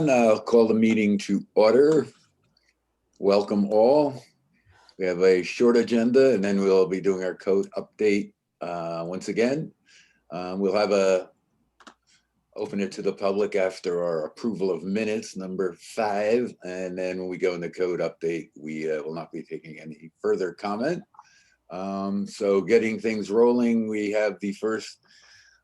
I'll call the meeting to order. Welcome all. We have a short agenda and then we'll be doing our code update once again. We'll have open it to the public after our approval of minutes, number 5. And then when we go in the code update, we will not be taking any further comment. So getting things rolling, we have the first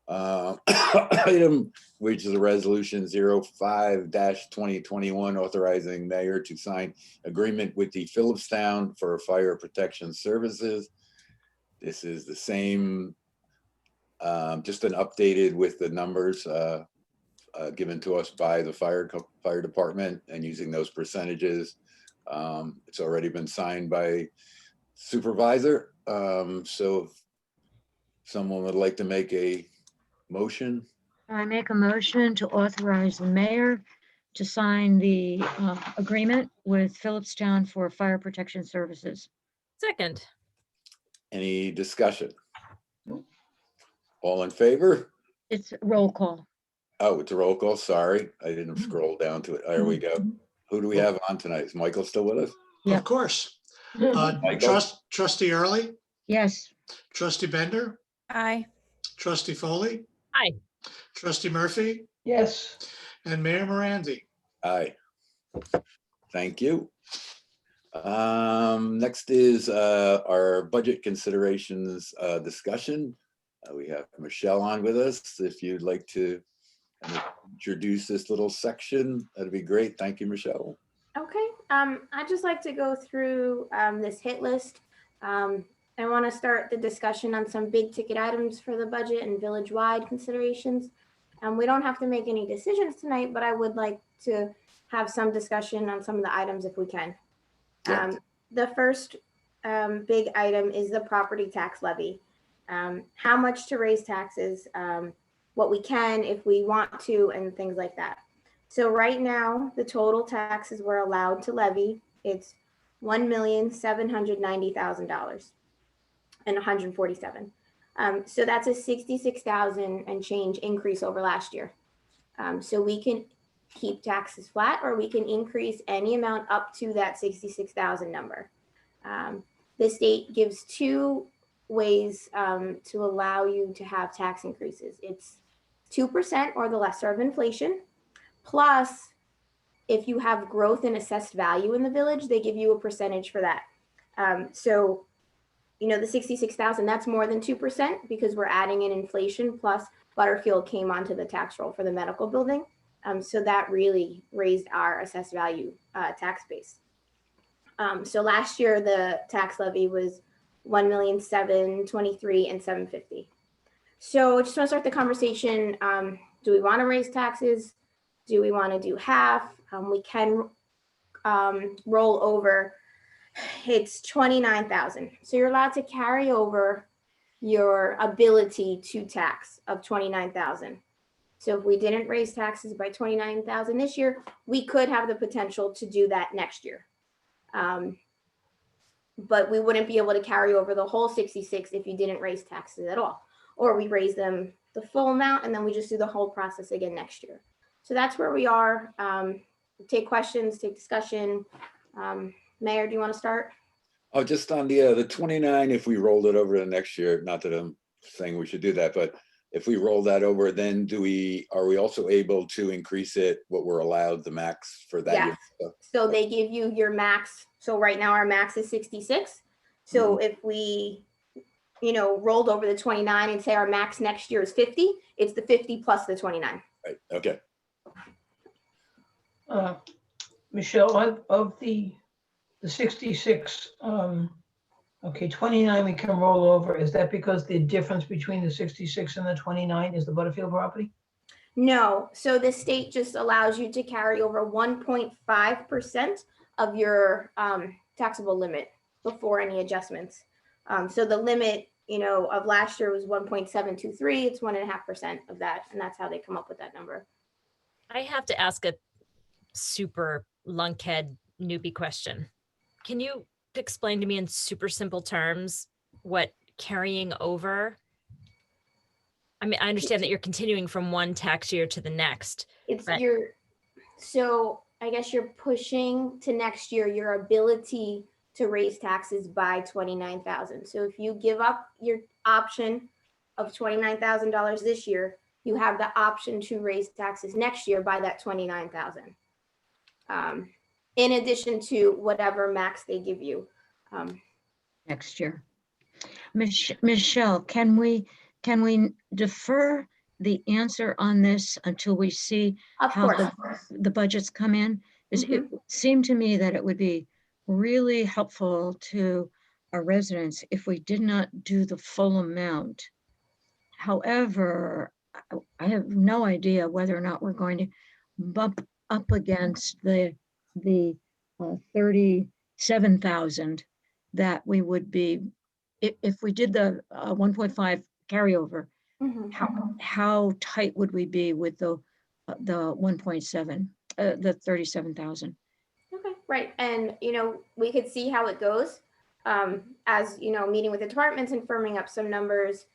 item, which is a resolution 05-2021 authorizing mayor to sign agreement with the Phillipstown for fire protection services. This is the same, just been updated with the numbers given to us by the fire department and using those percentages. It's already been signed by supervisor. So if someone would like to make a motion. I make a motion to authorize the mayor to sign the agreement with Phillipstown for fire protection services. Second. Any discussion? All in favor? It's a roll call. Oh, it's a roll call. Sorry, I didn't scroll down to it. There we go. Who do we have on tonight? Is Michael still with us? Yeah. Of course. Michael? Trustee Early, Yes. Trustee Bender, Aye. Trustee Foley. Aye. Trustee Murphy, Yes. and Mayor Morandi. Aye. Thank you. Next is our budget considerations discussion. We have Michelle on with us. If you'd like to introduce this little section, that'd be great. Thank you, Michelle. Okay, I'd just like to go through this hit list. I want to start the discussion on some big ticket items for the budget and village-wide considerations. We don't have to make any decisions tonight, but I would like to have some discussion on some of the items if we can. Yeah. The first big item is the property tax levy. How much to raise taxes, what we can if we want to, and things like that. So right now, the total taxes we're allowed to levy, it's $1,790,000 and 147. So that's a 66,000 and change increase over last year. So we can keep taxes flat, or we can increase any amount up to that 66,000 number. The state gives 2 ways to allow you to have tax increases. It's 2% or the lesser of inflation. Plus, if you have growth in assessed value in the village, they give you a percentage for that. So, you know, the 66,000, that's more than 2% because we're adding in inflation, plus Butterfield came onto the tax roll for the medical building. So that really raised our assessed value tax base. So last year, the tax levy was $1,723,000 and $750. So I just want to start the conversation. Do we want to raise taxes? Do we want to do half? We can roll over. It's 29,000. So you're allowed to carry over your ability to tax of 29,000. So if we didn't raise taxes by 29,000 this year, we could have the potential to do that next year. But we wouldn't be able to carry over the whole 66 if you didn't raise taxes at all, or we raise them the full amount and then we just do the whole process again next year. So that's where we are. Take questions, take discussion. Mayor, do you want to start? Oh, just on the 29, if we rolled it over to next year, not that I'm saying we should do that, but if we roll that over, then are we also able to increase it, what we're allowed, the max for that year? So they give you your max. So right now our max is 66. So if we, rolled over the 29 and say our max next year is 50, it's the 50 plus the 29. Right, okay. Michelle, of the 66, okay, 29 we can roll over. Is that because the difference between the 66 and the 29 is the Butterfield property? No, so the state just allows you to carry over 1.5% of your taxable limit before any adjustments. So the limit, of last year was 1.723. It's 1.5% of that, and that's how they come up with that number. I have to ask a super lunkhead newbie question. Can you explain to me in super simple terms what carrying over? I mean, I understand that you're continuing from one tax year to the next. It's but- So I guess you're pushing to next year your ability to raise taxes by 29,000. So if you give up your option of $29,000 this year, you have the option to raise taxes next year by that 29,000. In addition to whatever max they give you. Next year. Michelle, can we defer the answer on this until we see Of how course. the budgets come in? It seemed to me that it would be really helpful to our residents if we did not do the full amount. However, I have no idea whether or not we're going to bump up against the 37,000 that we would be, if we did the 1.5 carryover, how tight would we be with the 1.7, the 37,000? Okay, right. And, we could see how it goes. As, meeting with the departments and firming up some numbers.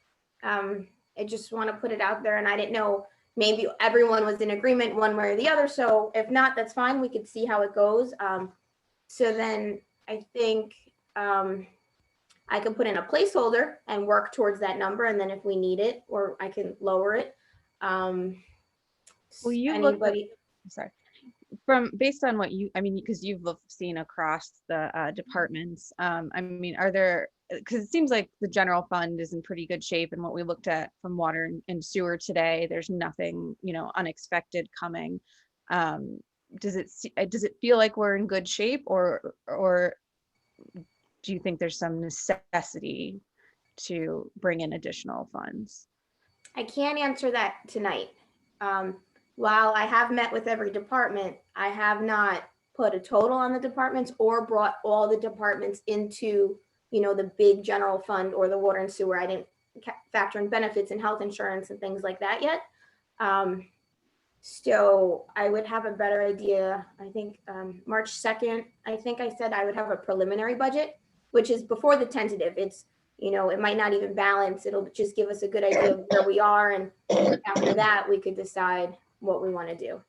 I just want to put it out there, and I didn't know, maybe everyone was in agreement one way or the other. So if not, that's fine. We could see how it goes. So then I think I could put in a placeholder and work towards that number. And then if we need it, or I can lower it. Well, you look at, Anybody? sorry, based on what you, I mean, because you've seen across the departments, I mean, are there, because it seems like the general fund is in pretty good shape, and what we looked at from water and sewer today, there's nothing, unexpected coming. Does it feel like we're in good shape, or do you think there's some necessity to bring in additional funds? I can't answer that tonight. While I have met with every department, I have not put a total on the departments or brought all the departments into, the big general fund or the water and sewer. I didn't factor in benefits and health insurance and things like that yet. So I would have a better idea. I think March 2nd, I think I said I would have a preliminary budget, which is before the tentative. It's, it might not even balance. It'll just give us a good idea of where we are. And after that, we could decide what we want to do.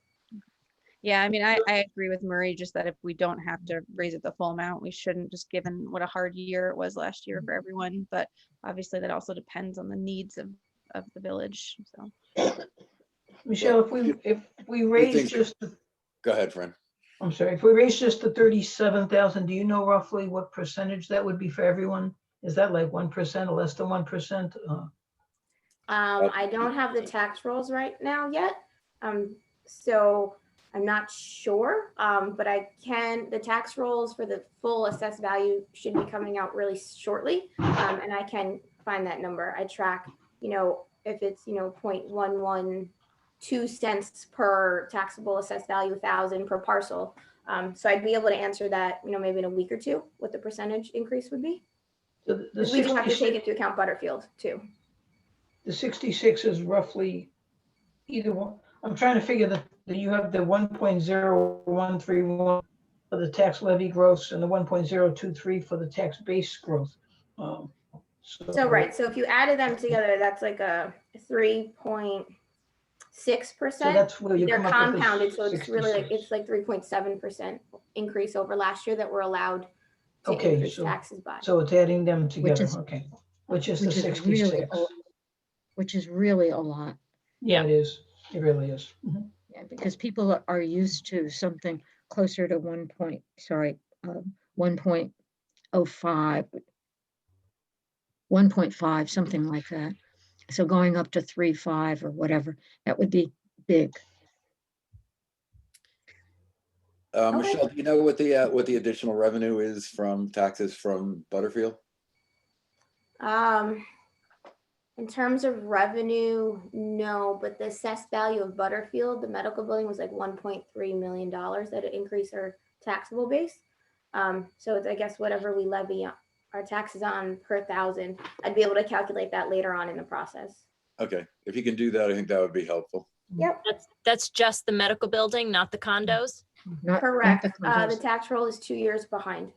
Yeah, I mean, I agree with Marie, just that if we don't have to raise it the full amount, we shouldn't, just given what a hard year it was last year for everyone. But obviously that also depends on the needs of the village. So, Michelle, if we raise just, Go ahead, friend. I'm sorry, if we raise just the 37,000, do you know roughly what percentage that would be for everyone? Is that like 1% or less than 1%? I don't have the tax rolls right now yet. So I'm not sure, but the tax rolls for the full assessed value should be coming out really shortly. And I can find that number. I track, if it's, 0.112 cents per taxable assessed value, 1,000 per parcel. So I'd be able to answer that, maybe in a week or two, what the percentage increase would be. So We do have to take into account Butterfield too. The 66 is roughly either one. I'm trying to figure that you have the 1.0131 for the tax levy growth and the 1.023 for the tax base growth. So right, so if you added them together, that's like a 3.6%. So that's where you They're come up with the compounded, so it's really like, 66. it's like 3.7% increase over last year that we're allowed to Okay, increase so- taxes by. So it's adding them together, is- okay. Which is the Which is 66. which is really a lot. Yeah, it is. It really is. Mhm. Yeah, because people are used to something closer to 1.05, 1.5, something like that. So going up to 3.5 or whatever, that would be big. Michelle, do you know what the additional revenue is from taxes from Butterfield? In terms of revenue, no, but the assessed value of Butterfield, the medical building, was like $1.3 million that it increased our taxable base. So it's, I guess, whatever we levy our taxes on per 1,000, I'd be able to calculate that later on in the process. Okay, if you can do that, I think that would be helpful. Yep, That's just the medical building, not the condos? Not correct. the The condos. tax roll is 2 years behind.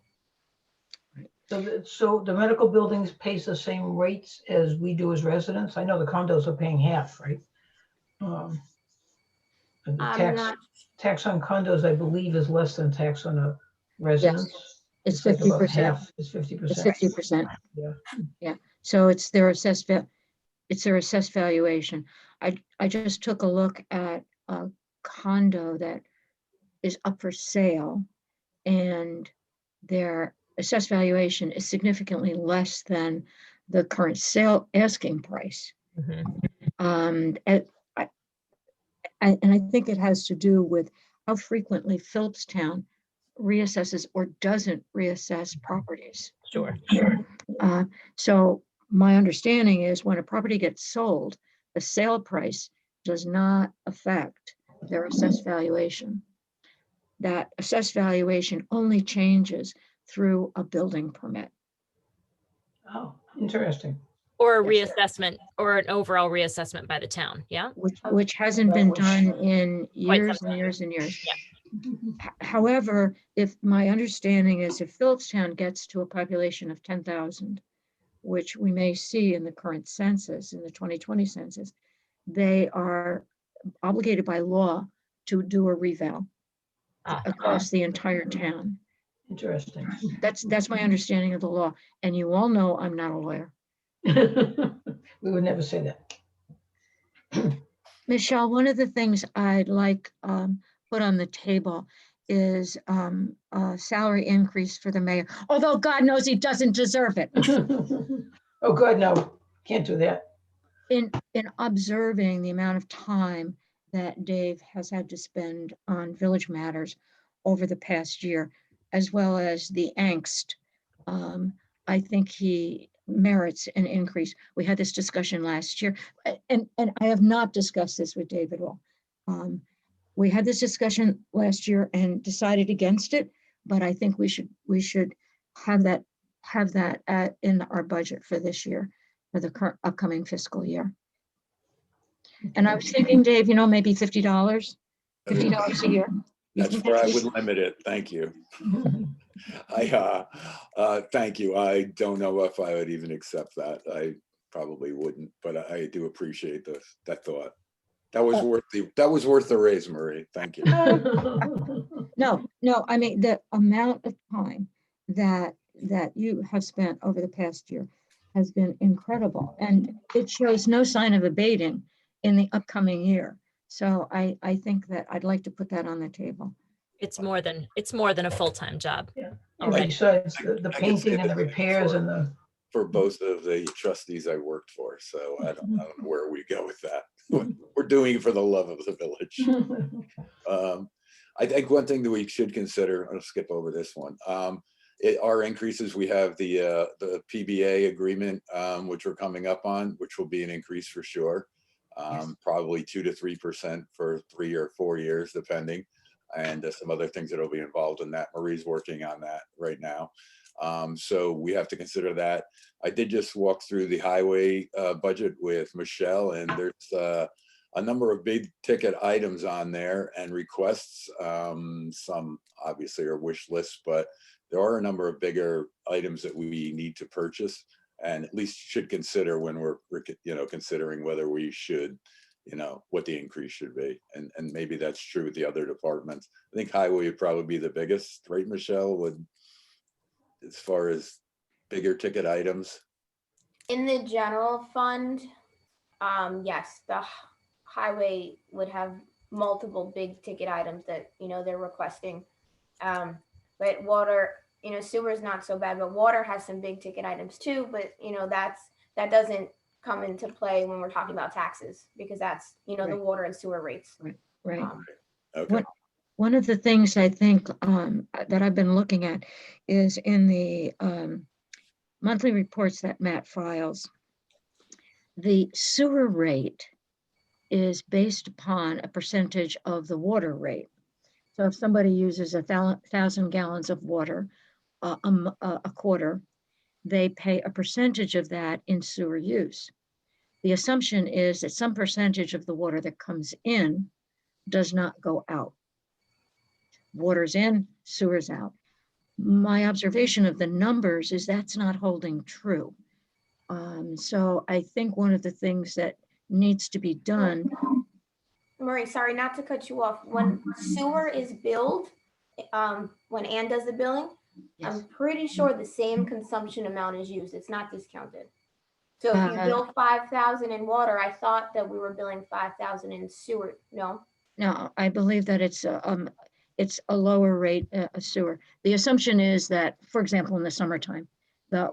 So the medical buildings pays the same rates as we do as residents? I know the condos are paying half, right? And the I'm not, tax on condos, I believe, is less than tax on a residence. It's like about 50%. half, it's It's 50%. 50%. Yeah. Yeah, so it's their assessed, it's their assessed valuation. I just took a look at a condo that is up for sale, and their assessed valuation is significantly less than the current sale asking price. Mhm. And I think it has to do with how frequently Phillipstown reassesses or doesn't reassess properties. Sure. So my understanding is when a property gets sold, the sale price does not affect their assessed valuation. That assessed valuation only changes through a building permit, Oh, interesting. Or a Yes. reassessment or an overall reassessment by the town. Yeah. which hasn't been Which- done in Quite some years and time. years and years. Yeah. However, if my understanding is if Phillipstown gets to a population of 10,000, which we may see in the current census, in the 2020 census, they are obligated by law to do a reval Ah. across the entire town. Interesting. That's my understanding of the law. And you all know I'm not a lawyer. We would never say that. Michelle, one of the things I'd like put on the table is a salary increase for the mayor, although God knows he doesn't deserve it. Oh, God, no, can't do that. In observing the amount of time that Dave has had to spend on village matters over the past year, as well as the angst, I think he merits an increase. We had this discussion last year, and I have not discussed this with Dave at all. We had this discussion last year and decided against it, but I think we should have that in our budget for this year, for the current upcoming fiscal year. And I was thinking, Dave, maybe $50 a year. You That's think where I that's- would limit it. Thank you. Thank you. I don't know if I would even accept that. I probably wouldn't, but I do appreciate that thought. That was worth the raise, Marie. Thank you. No, I mean, the amount of time that you have spent over the past year has been incredible, and it shows no sign of abating in the upcoming year. So I think that I'd like to put that on the table. It's more than a full-time job. Yeah. Already. Besides the I can say painting and the the same repairs and the, For both of the trustees I worked for, so I don't know where we go with that. We're doing it for the love of the village. I think one thing that we should consider, I'll skip over this one. Our increases, we have the PBA agreement, which we're coming up on, which will be an increase for sure. Probably 2 to 3% for 3 or 4 years, depending. And some other things that will be involved in that. Marie's working on that right now. So we have to consider that. I did just walk through the highway budget with Michelle, and there's a number of big ticket items on there and requests. Some obviously are wish lists, but there are a number of bigger items that we need to purchase and at least should consider when we're considering whether we should, what the increase should be. And maybe that's true with the other departments. I think highway would probably be the biggest, right, Michelle, as far as bigger ticket items? in the general fund, yes, the highway would have multiple big ticket items that, they're requesting. But water, sewer is not so bad, but water has some big ticket items too. But, that doesn't come into play when we're talking about taxes, because that's, the Right. water and sewer rates. Right. Okay. One of the things I think that I've been looking at is in the monthly reports that Matt files, the sewer rate is based upon a percentage of the water rate. So if somebody uses 1,000 gallons of water a quarter, they pay a percentage of that in sewer use. The assumption is that some percentage of the water that comes in does not go out. Water's in, sewer's out. My observation of the numbers is that's not holding true. So I think one of the things that needs to be done Marie, sorry, not to cut you off. When sewer is billed, when Ann does the billing, Yes. I'm pretty sure the same consumption amount is used. It's not discounted. So if you Uh, bill 5,000 in water, I thought that we were billing 5,000 in sewer. No? No, I believe that it's a lower rate sewer. The assumption is that, for example, in the summertime, the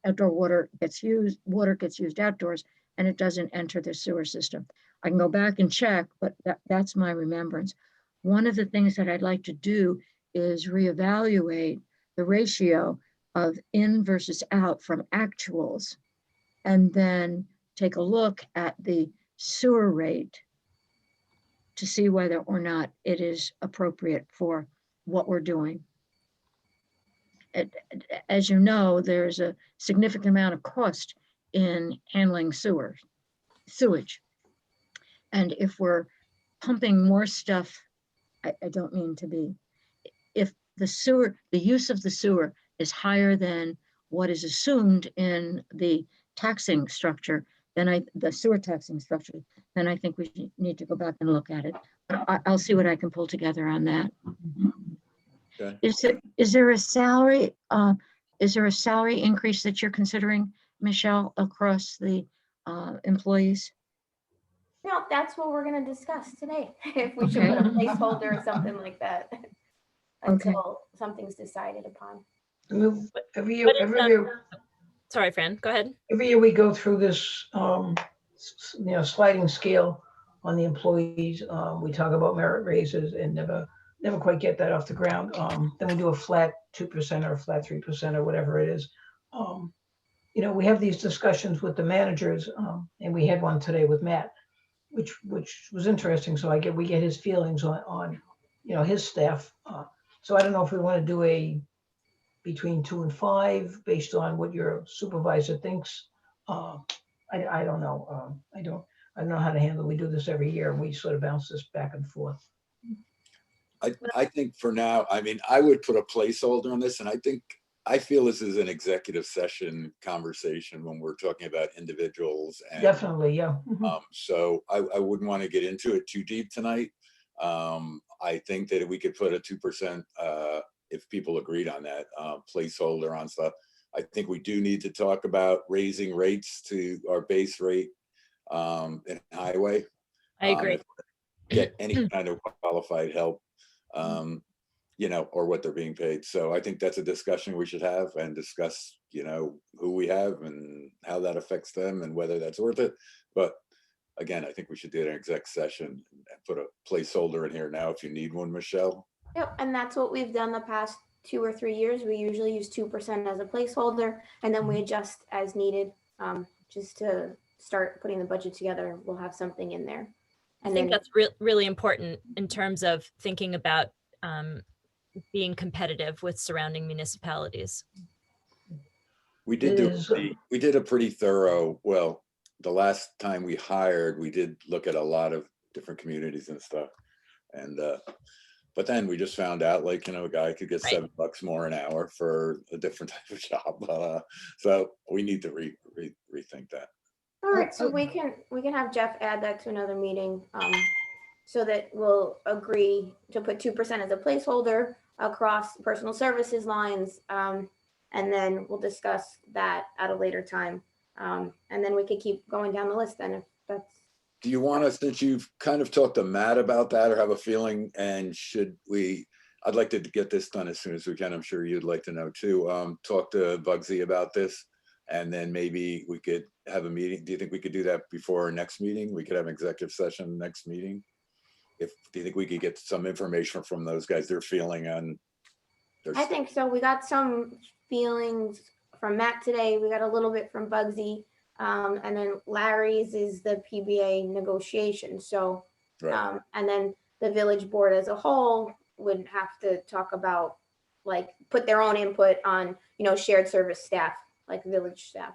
outdoor water gets used outdoors, and it doesn't enter the sewer system. I can go back and check, but that's my remembrance. One of the things that I'd like to do is reevaluate the ratio of in versus out from actuals, and then take a look at the sewer rate to see whether or not it is appropriate for what we're doing. As you know, there's a significant amount of cost in handling sewage. And if we're pumping more stuff, I don't mean to be, if the use of the sewer is higher than what is assumed in the taxing structure, then the sewer taxing structure, then I think we need to go back and look at it. I'll see what I can pull together on that. Okay. Is there a salary increase that you're considering, Michelle, across the employees? No, that's what we're gonna discuss today. If we should put a placeholder or something like that until something's decided upon. I mean, every year, What is, every year, Sorry, Fran, go ahead. every year we go through this, sliding scale on the employees. We talk about merit raises and never quite get that off the ground. Then we do a flat 2% or a flat 3% or whatever it is. We have these discussions with the managers, and we had one today with Matt, which was interesting. So we get his feelings on his staff. So I don't know if we want to do between 2 and 5 based on what your supervisor thinks. I don't know. I don't know how to handle. We do this every year, and we sort of bounce this back and forth. I think for now, I mean, I would put a placeholder on this, and I feel this is an executive session conversation when we're talking about individuals. And, Definitely, yeah. so I wouldn't want to get into it too deep tonight. I think that we could put a 2%, if people agreed on that, placeholder on stuff. I think we do need to talk about raising rates to our base rate in highway. I agree. Get any kind of qualified help, or what they're being paid. So I think that's a discussion we should have and discuss, who we have and how that affects them and whether that's worth it. But again, I think we should do an exec session and put a placeholder in here now if you need one, Michelle. Yep, and that's what we've done the past 2 or 3 years. We usually use 2% as a placeholder, and then we adjust as needed, just to start putting the budget together. We'll have something in there. I think that's really important in terms of thinking about being competitive with surrounding municipalities. We did a pretty thorough, well, the last time we hired, we did look at a lot of different communities and stuff. And, but then we just found out, a guy could get $7 more an hour for a different type of job. So we need to rethink that. All right, so we can have Jeff add that to another meeting, so that we'll agree to put 2% as a placeholder across personal services lines, and then we'll discuss that at a later time, and then we could keep going down the list. Then, if that's. Do you want to, since you've kind of talked to Matt about that, or have a feeling, and I'd like to get this done as soon as we can. I'm sure you'd like to know too. Talk to Bugsy about this. And then maybe we could have a meeting. Do you think we could do that before our next meeting? We could have an executive session next meeting. Do you think we could get some information from those guys, their feeling on their I think so. We got some feelings from Matt today. We got a little bit from Bugsy. And then Larry's is the PBA negotiation. So, right. And then the village board as a whole would have to talk about, put their own input on, shared service staff, like village staff.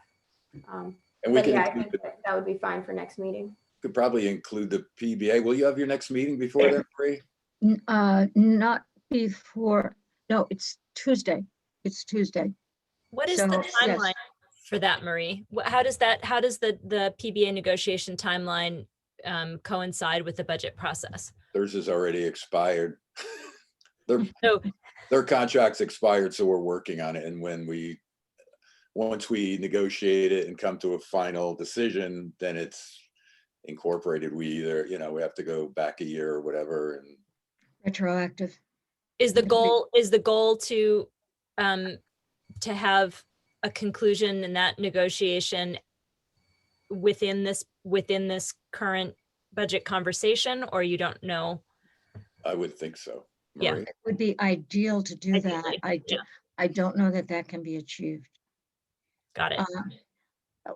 And we But can I think that would be fine for next meeting. could probably include the PBA. Will you have your next meeting before then, Bree? Not before. No, it's Tuesday. It's Tuesday. What is So, the yes. timeline for that, Marie? How does the PBA negotiation timeline coincide with the budget process. Theirs is already expired. Their, So their contract's expired, so we're working on it. And once we negotiate it and come to a final decision, then it's incorporated. We either, we have to go back a year or whatever. And Retroactive. is the goal to have a conclusion in that negotiation within this current budget conversation, or you don't know? I would think so. Yeah. Marie? It would be ideal to do that. Ideally, yeah. I don't know that that can be achieved. Got it.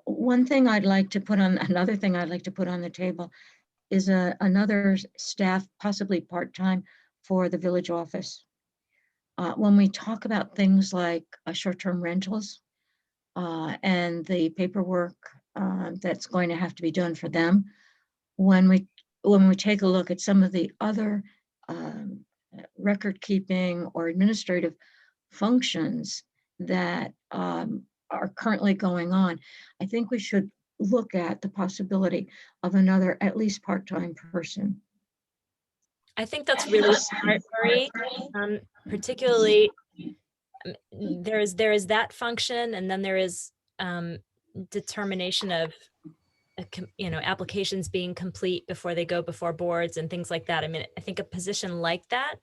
One thing I'd like to put on, another thing I'd like to put on the table is another staff, possibly part-time, for the village office. When we talk about things like short-term rentals and the paperwork that's going to have to be done for them, when we take a look at some of the other record keeping or administrative functions that are currently going on, I think we should look at the possibility of another at least part-time person. I think that's really smart, Marie. Particularly, there is that function, and then there is determination of applications being complete before they go before boards and things like that. I mean, I think a position like that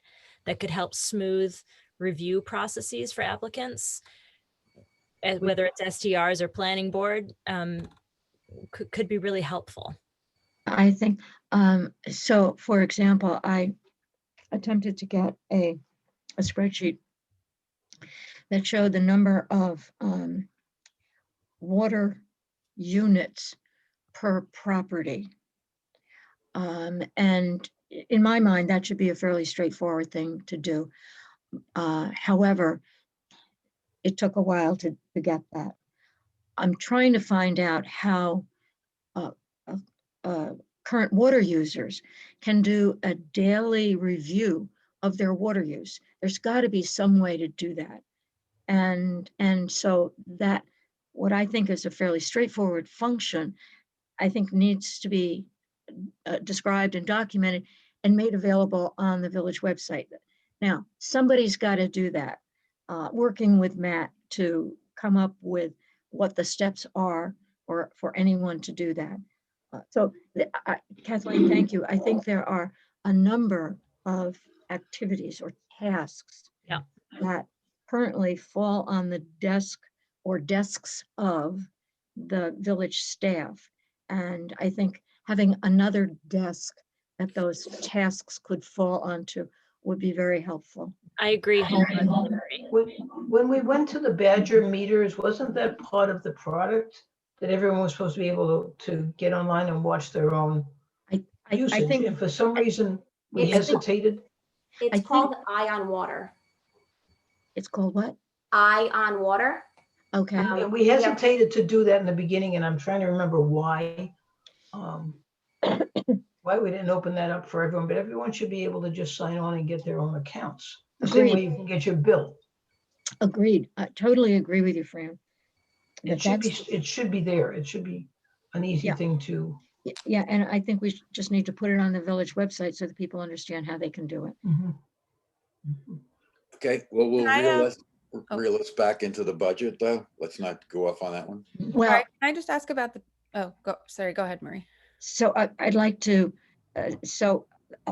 could help smooth review processes for applicants, whether it's STRs or planning board, could be really helpful. I think, so for example, I attempted to get a spreadsheet that showed the number of water units per property. And in my mind, that should be a fairly straightforward thing to do. However, it took a while to get that. I'm trying to find out how current water users can do a daily review of their water use. There's got to be some way to do that. And so that, what I think is a fairly straightforward function, I think needs to be described and documented and made available on the village website. Now, somebody's got to do that, working with Matt to come up with what the steps are for anyone to do that. Kathleen, thank you. I think there are a number of activities or tasks that currently fall on the desk or desks of the village staff. And I think having another desk that those tasks could fall onto would be very helpful. I agree. When we went to the Badger meters, wasn't that part of the product that everyone was supposed to be able to get online and watch their own I usage? think And for some reason, we I think- hesitated. It's think- called Eye on Water. it's called what? Eye on Water. Okay. And we hesitated to do that in the beginning, and I'm trying to remember why. Why we didn't open that up for everyone, but everyone should be able to just sign on and get their own accounts. The same way you can get your bill. Agreed. I totally agree with you, Fran. It should be there. It should be an easy Yeah. thing to. Yeah, and I think we just need to put it on the village website so that people understand how they can do it. Okay, well, we'll Can I, reel us back into the budget, though. Let's not go off on that one. Well, Sorry, can I just ask about sorry, go ahead, Marie. so I'd like to,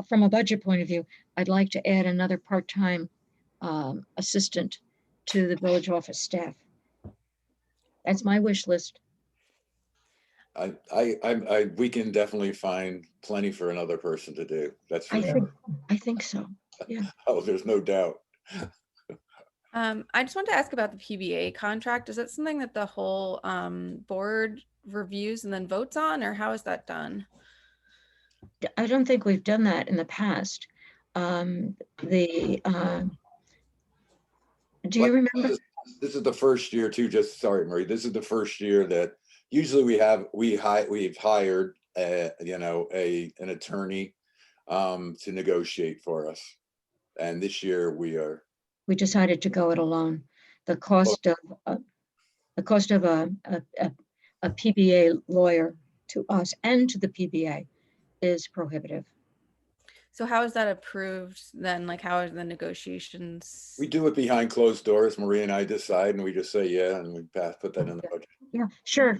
from a budget point of view, I'd like to add another part-time assistant to the village office staff. That's my wish list. We can definitely find plenty for another person to do. That's for sure. I think so. Oh, there's no doubt. I just wanted to ask about the PBA contract. Is that something that the whole board reviews and then votes on, or how is that done? I don't think we've done that in the past. Do you remember? This is the first year too, sorry, Marie, this is the first year that usually we've hired an attorney to negotiate for us. And this year We decided to go it alone. The cost of a PBA lawyer to us and to the PBA is prohibitive. So how is that approved then? Like, how are the negotiations? We do it behind closed doors. Marie and I decide, and we just say, yeah, and we put that in the budget. Yeah, sure.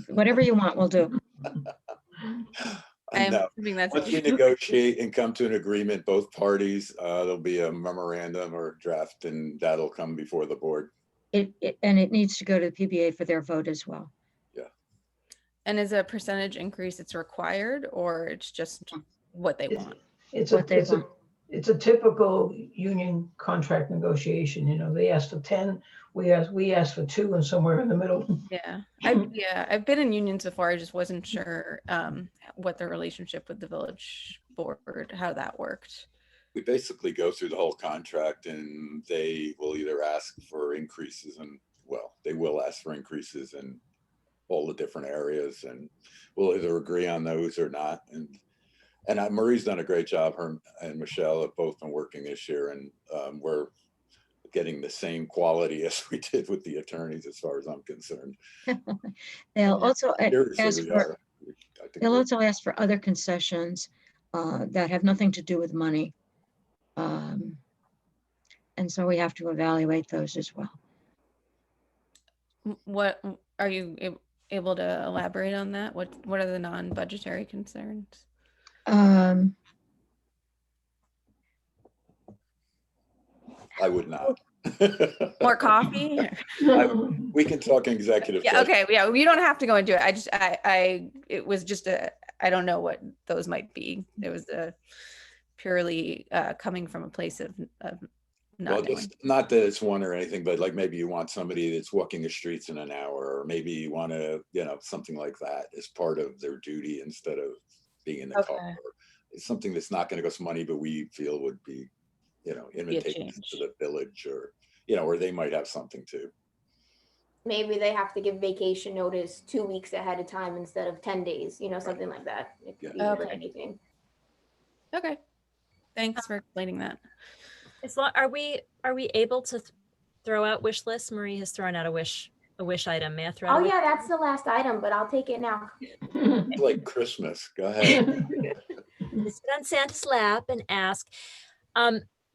Whatever you want, we'll do. I'm No. assuming that's. Once we negotiate and come to an agreement, both parties, there'll be a memorandum or draft, and that'll come before the board. And it needs to go to the PBA for their vote as well. And is a percentage increase it's required, or it's just what they It's- want? It's What they it's a, want. it's a typical union contract negotiation, you know, they asked for 10, we asked for 2 and somewhere in the middle. Yeah, I've been in unions before. I just wasn't sure what the relationship with the village board, how that worked. We basically go through the whole contract, and they will either ask for increases, and well, they will ask for increases in all the different areas, and we'll either agree on those or not. And Marie's done a great job. Her and Michelle have both been working this year, and we're getting the same quality as we did with the attorneys, as far as I'm concerned. They'll also Seriously, ask we for, are. I think they'll we're- also ask for other concessions that have nothing to do with money. And so we have to evaluate those as well. What are you able to elaborate on that? What are the non-budgetary concerns? I would not. More coffee? We can talk in executive Yeah, session. okay, yeah, we don't have to go into it. It was just I don't know what those might be. It was purely coming from a place of Well, not knowing. just not that it's one or anything, but like maybe you want somebody that's walking the streets in an hour, or maybe you want to, something like that as part of their duty instead of being in the car. Okay. It's something that's not going to cost money, but we feel would be, invitations change. to the village, or, or they might have something too. Maybe they have to give vacation notice 2 weeks ahead of time instead of 10 days, something like that. It could be Yeah. for Okay. anything. Okay, thanks for explaining that. Are we able to throw out wish lists? Marie has thrown out a wish item. May I throw out a Oh wish? yeah, that's the last item, but I'll take it now. It's like Christmas. Go ahead. Sit on Santa's lap and ask.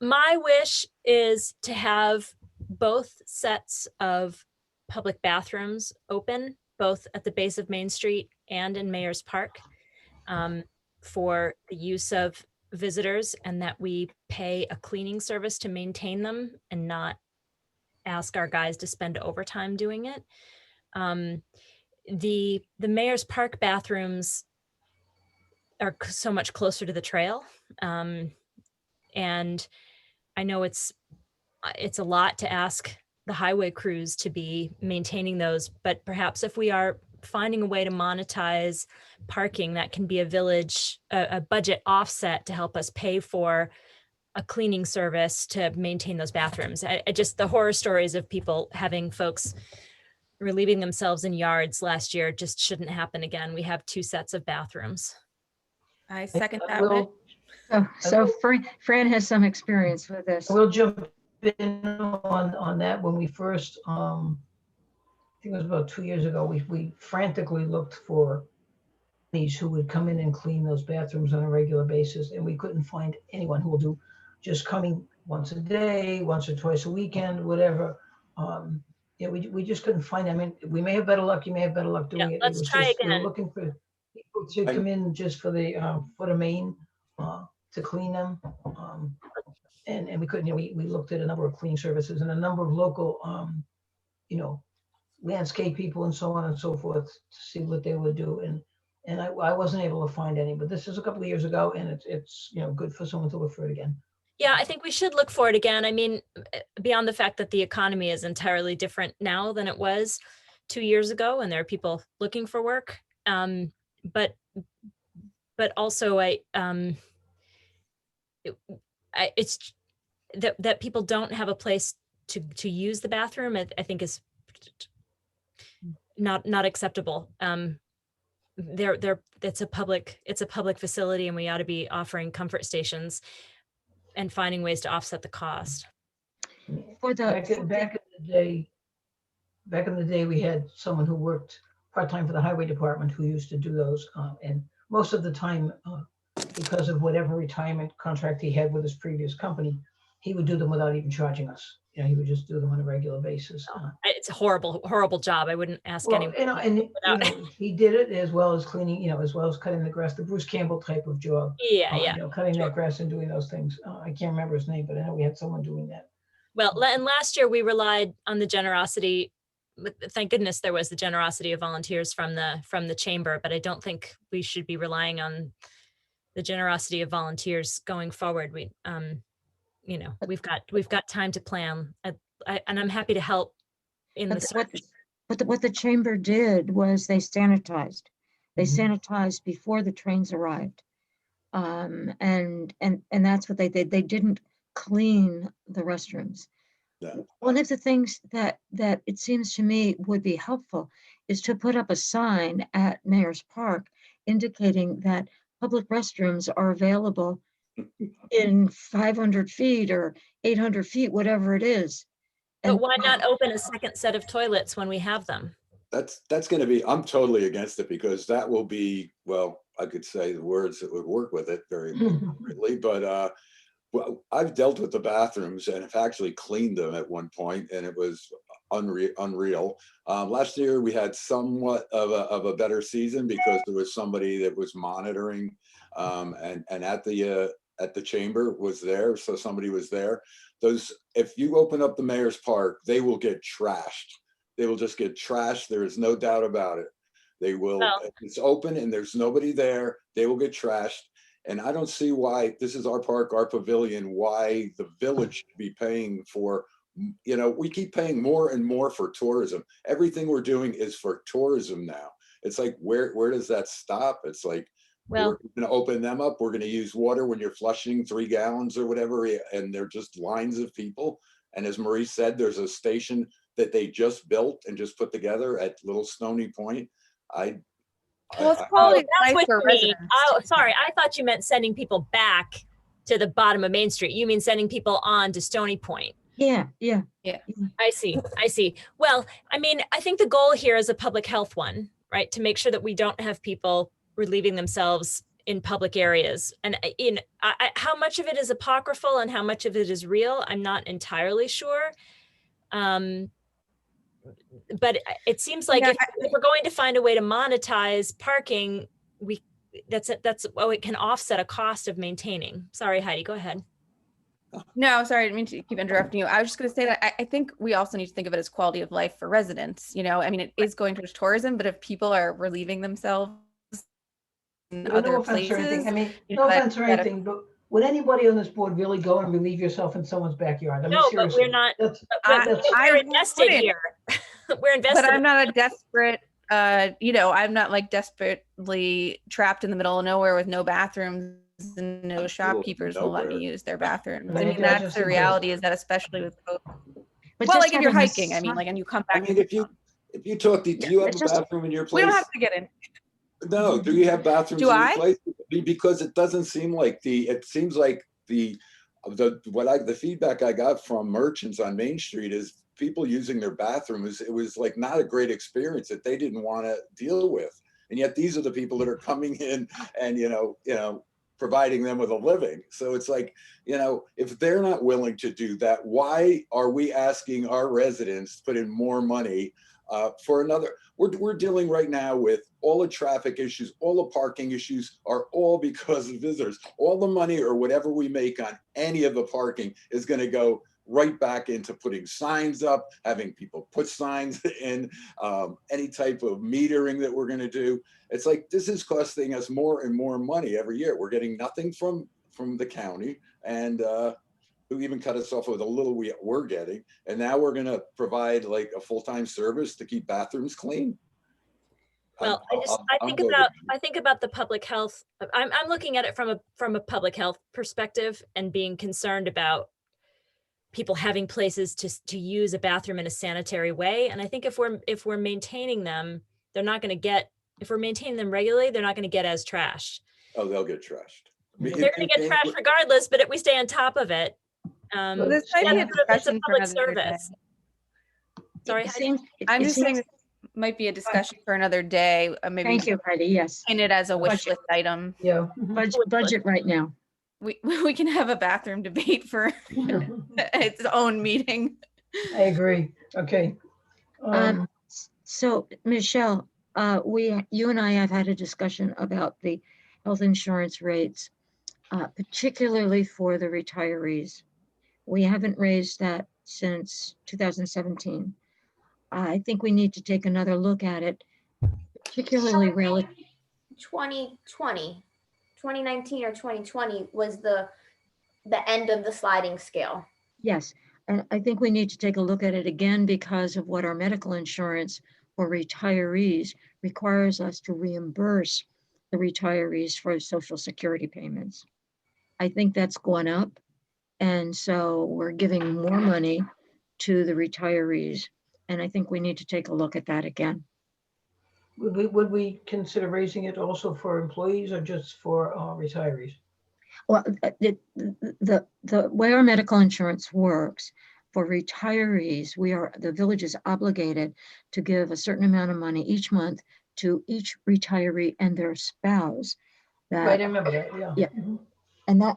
My wish is to have both sets of public bathrooms open, both at the base of Main Street and in Mayor's Park, for the use of visitors, and that we pay a cleaning service to maintain them and not ask our guys to spend overtime doing it. The Mayor's Park bathrooms are so much closer to the trail. And I know it's a lot to ask the highway crews to be maintaining those, but perhaps if we are finding a way to monetize parking, that can be a budget offset to help us pay for a cleaning service to maintain those bathrooms. I just, the horror stories of people having folks relieving themselves in yards last year just shouldn't happen again. We have 2 sets of bathrooms. I second that. We'll, So Fran has some experience with this. we'll jump in on that. When we first, I think it was about 2 years ago, we frantically looked for these who would come in and clean those bathrooms on a regular basis, and we couldn't find anyone who will do just coming once a day, once or twice a weekend, whatever. Yeah, we just couldn't find. I mean, we may have better luck. You may have better luck doing it. Let's It was try just, we were again. looking for people to come in just for the main to clean them. And we couldn't. We looked at a number of cleaning services and a number of local, landscape people and so on and so forth to see what they would do. And I wasn't able to find any. But this is a couple of years ago, and it's good for someone to look for it again. Yeah, I think we should look for it again. I mean, beyond the fact that the economy is entirely different now than it was 2 years ago, and there are people looking for work. But also it's that people don't have a place to use the bathroom. I think is not acceptable. It's a public facility, and we ought to be offering comfort stations and finding ways to offset the cost. For the, Back in the day, we had someone who worked part-time for the highway department who used to do those. And most of the time, because of whatever retirement contract he had with his previous company, he would do them without even charging us. You know, he would just do them on a regular basis. It's a horrible job. I wouldn't ask Well, anyone. you know, and he did it as well as cleaning, you know, as well as cutting the grass, the Bruce Campbell type of job. Yeah, yeah. You know, cutting sure. that grass and doing those things. I can't remember his name, but I know we had someone doing that. Well, and last year we relied on the generosity. Thank goodness there was the generosity of volunteers from the chamber, but I don't think we should be relying on the generosity of volunteers going forward. We, you know, we've got time to plan, and I'm happy to help in the search. What the chamber did was they sanitized. They Mhm. sanitized before the trains arrived. And that's what they did. They didn't clean the restrooms. No. One of the things that it seems to me would be helpful is to put up a sign at Mayor's Park indicating that public restrooms are available in 500 feet or 800 feet, whatever it is. But why not open a second set of toilets when we have them? That's going to be, I'm totally against it, because that will be, well, I could say the words that would work with it very appropriately, but well, I've dealt with the bathrooms and have actually cleaned them at one point, and it was unreal. Last year we had somewhat of a better season because there was somebody that was monitoring, and at the chamber was there, so somebody was there. Those, if you open up the Mayor's Park, they will get trashed. They will just get trashed. There is no doubt about it. They will. Well, if it's open and there's nobody there, they will get trashed. And I don't see why, this is our park, our pavilion, why the village should be paying for, you know, we keep paying more and more for tourism. Everything we're doing is for tourism now. It's like, where does that stop? It's like, well, we're going to open them up. We're going to use water when you're flushing 3 gallons or whatever, and they're just lines of people. And as Marie said, there's a station that they just built and just put together at Little Stony Point. Well, it's quality of that's life what for you mean. residents. Oh, sorry. I thought you meant sending people back to the bottom of Main Street. You mean sending people on to Stony Point. Yeah. I see. Well, I mean, I think the goal here is a public health one, right? To make sure that we don't have people relieving themselves in public areas. And how much of it is apocryphal and how much of it is real, I'm not entirely sure. But it seems like if we're going to find a way to monetize parking, that's it can offset a cost of maintaining. Sorry, Heidi, go ahead. No, sorry, I didn't mean to keep interrupting you. I was just going to say that I think we also need to think of it as quality of life for residents. You know, I mean, it is going towards tourism, but if people are relieving themselves in other places, I mean, no offense or anything, but would anybody on this board really go and relieve yourself in someone's backyard? I mean, No, but seriously, we're not. that's- We're invested here. We're invested. But I'm not a desperate, you know, I'm not like desperately trapped in the middle of nowhere with no bathrooms and no shopkeepers will let me use their bathrooms. I mean, that's the reality, is that especially with COVID. But Well, just like if you're having a hiking, I mean, sign- like, and you come I back. mean, if you talk, do you have a it's just- bathroom in your We place? don't have to get in. No, do you have bathrooms Do in your I? place? Because it doesn't seem like it seems like the feedback I got from merchants on Main Street is people using their bathrooms. It was like not a great experience that they didn't want to deal with. And yet these are the people that are coming in and, you know, providing them with a living. So it's like, you know, if they're not willing to do that, why are we asking our residents to put in more money for another? We're dealing right now with all the traffic issues, all the parking issues are all because of visitors. All the money or whatever we make on any of the parking is going to go right back into putting signs up, having people put signs in, any type of metering that we're going to do. It's like, this is costing us more and more money every year. We're getting nothing from the county, and who even cut us off with a little we're getting. And now we're going to provide like a full-time service to keep bathrooms clean. Well, I think about the public health. I'm looking at it from a public health perspective and being concerned about people having places to use a bathroom in a sanitary way. And I think if we're maintaining them, they're not going to get, if we're maintaining them regularly, they're not going to get as trashed. Oh, they'll get trashed. They're going to get trashed regardless, but if we stay on top of it, Well, this might be a it's a discussion for public another day. service. Sorry, It Heidi? seems- I'm it just seems- saying might be a discussion for another day. Maybe Thank you, Heidi. Yes. paint it as a wish Budget. list item. Yeah. Budget right now. We can have a bathroom debate for its own meeting. I agree. Okay. Um, So Michelle, you and I have had a discussion about the health insurance rates, particularly for the retirees. We haven't raised that since 2017. I think we need to take another look at it, particularly relative. 2020, 2019 or 2020 was the end of the sliding scale. Yes, and I think we need to take a look at it again because of what our medical insurance for retirees requires us to reimburse the retirees for Social Security payments. I think that's gone up. And so we're giving more money to the retirees. And I think we need to take a look at that again. Would we consider raising it also for employees or just for retirees? Well, the way our medical insurance works for retirees, the village is obligated to give a certain amount of money each month to each retiree and their spouse. Right, I remember that, yeah. Yeah. Mhm. And that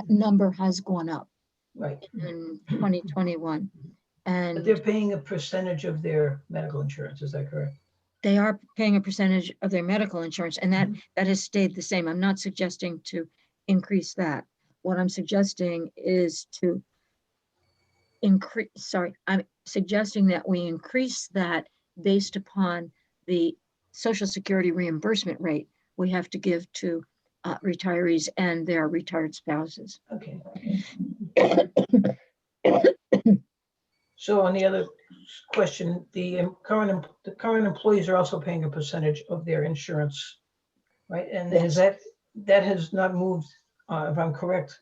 number has gone up Right. in 2021. But they're And paying a percentage of their medical insurance, is that correct? they are paying a percentage of their medical insurance, and Mhm. that has stayed the same. I'm not suggesting to increase that. What I'm suggesting is to I'm suggesting that we increase that based upon the Social Security reimbursement rate we have to give to retirees and their retired spouses. Okay. So on the other question, the current employees are also paying a percentage of their insurance, right? And is that has not moved, if I'm correct,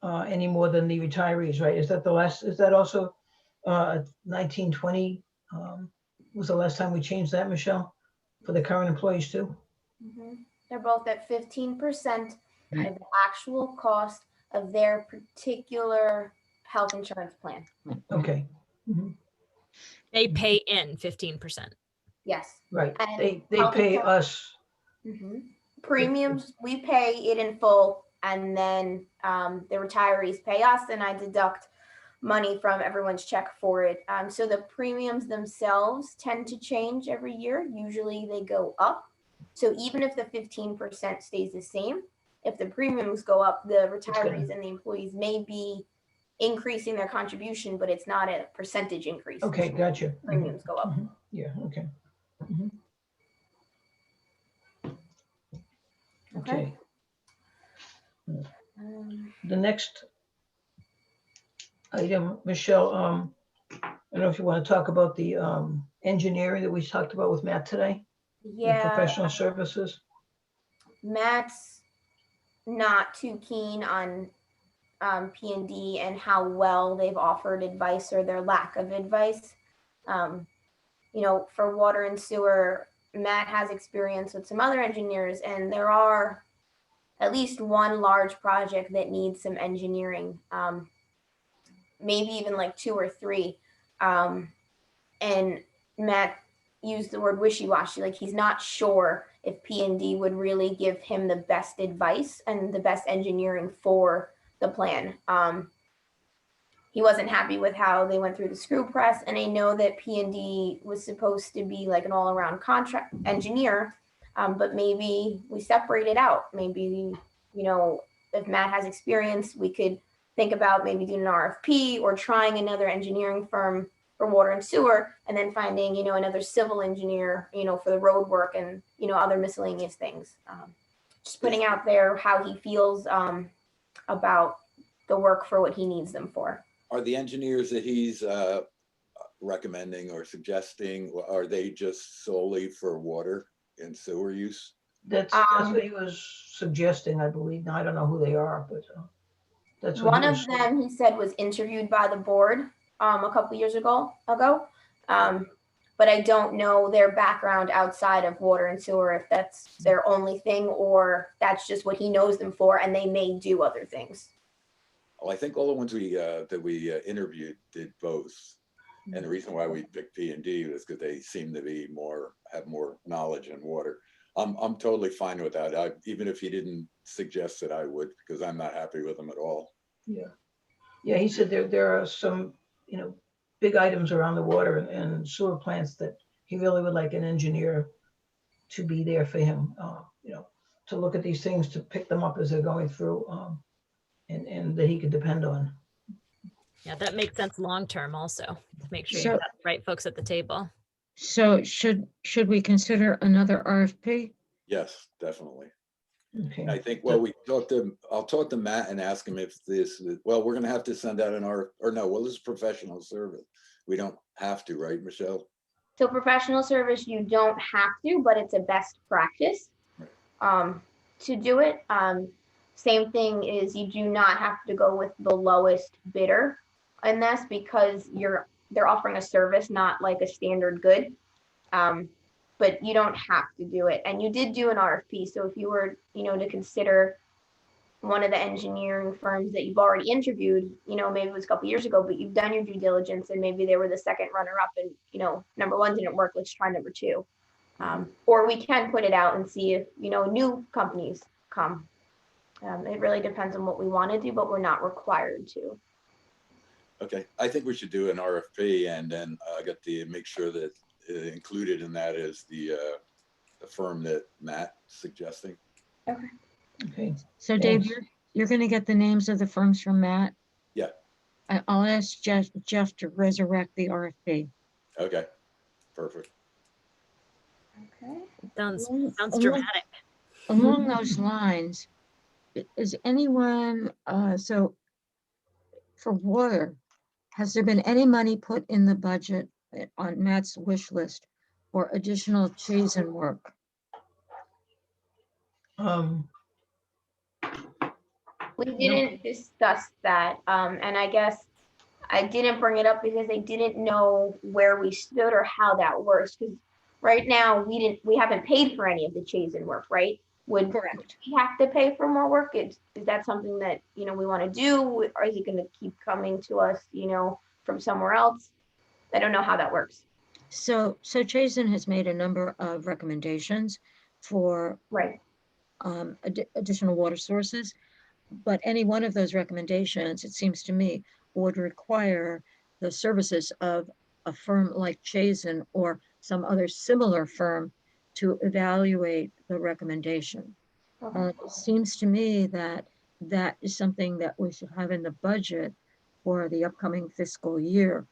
any more than the retirees, right? Is that also 1920 was the last time we changed that, Michelle, for the current employees too? They're both at 15% Right. of the actual cost of their particular health insurance plan. Okay. Mhm. They pay in 15%. Yes. Right. And They health pay insurance- us. Premiums, we pay it in full, and then the retirees pay us, and I deduct money from everyone's check for it. So the premiums themselves tend to change every year. Usually they go up. So even if the 15% stays the same, if the premiums go up, the retirees and the employees may be increasing their contribution, but it's not a percentage increase. Okay, gotcha. Premiums go up. Mhm. Yeah, okay. Mhm. Okay. The next item, Michelle, I don't know if you want to talk about the engineering that we talked about with Matt today, the Yeah, professional services. Matt's not too keen on P&D and how well they've offered advice or their lack of advice. For water and sewer, Matt has experience with some other engineers, and there are at least one large project that needs some engineering, maybe even like 2 or 3. And Matt used the word wishy-washy, like he's not sure if P&D would really give him the best advice and the best engineering for the plan. He wasn't happy with how they went through the screw press, and I know that P&D was supposed to be like an all-around contract engineer, but maybe we separate it out. Maybe, if Matt has experience, we could think about maybe doing an RFP or trying another engineering firm for water and sewer, and then finding, another civil engineer, for the road work and, other miscellaneous things. Just putting out there how he feels about the work for what he needs them for. Are the engineers that he's recommending or suggesting, are they just solely for water and sewer use? That's what he was suggesting, I believe. Now, I don't know who they are, but that's what One he of was. them, he said, was interviewed by the board a couple years ago. But I don't know their background outside of water and sewer, if that's their only thing or that's just what he knows them for, and they may do other things. Well, I think all the ones that we interviewed did both. And the reason why we picked P&D is because they seem to be have more knowledge in water. I'm totally fine with that. Even if he didn't suggest that, I would, because I'm not happy with them at all. Yeah. Yeah, he said there are some, big items around the water and sewer plants that he really would like an engineer to be there for him, to look at these things, to pick them up as they're going through, and that he could depend on. Yeah, that makes sense long-term also, to make sure So- you've got the right folks at the table. So should we consider another RFP? Yes, definitely. Okay. I think, well, I'll talk to Matt and ask him if we're going to have to send out this is professional service. We don't have to, right, Michelle? So professional service, you don't have to, but it's a best practice to do it. Same thing is you do not have to go with the lowest bidder in this because they're offering a service, not like a standard good. But you don't have to do it. And you did do an RFP. So if you were, to consider one of the engineering firms that you've already interviewed, maybe it was a couple years ago, but you've done your due diligence and maybe they were the second runner up and, number one didn't work, let's try number two. Or we can put it out and see if, new companies come. It really depends on what we want to do, but we're not required to. Okay, I think we should do an RFP, and then I got to make sure that included in that is the firm that Matt's suggesting. Okay. So Dave, Thanks. you're going to get the names of the firms from Matt? Yeah. I'll ask Jeff to resurrect the RFP. Okay, perfect. Okay. Sounds Along- dramatic. Along those lines, is anyone, so for water, has there been any money put in the budget on Matt's wish list for additional Chazen work? We didn't discuss that, and I guess I didn't bring it up because I didn't know where we stood or how that works. Because right now we haven't paid for any of the Chazen work, right? Would Correct. we have to pay for more work? Is that something that we want to do, or is it going to keep coming to us, from somewhere else? I don't know how that works. So Chazen has made a number of recommendations for Right. additional water sources, but any one of those recommendations, it seems to me, would require the services of a firm like Chazen or some other similar firm to evaluate the recommendation. Okay. It seems to me that that is something that we should have in the budget for the upcoming fiscal year.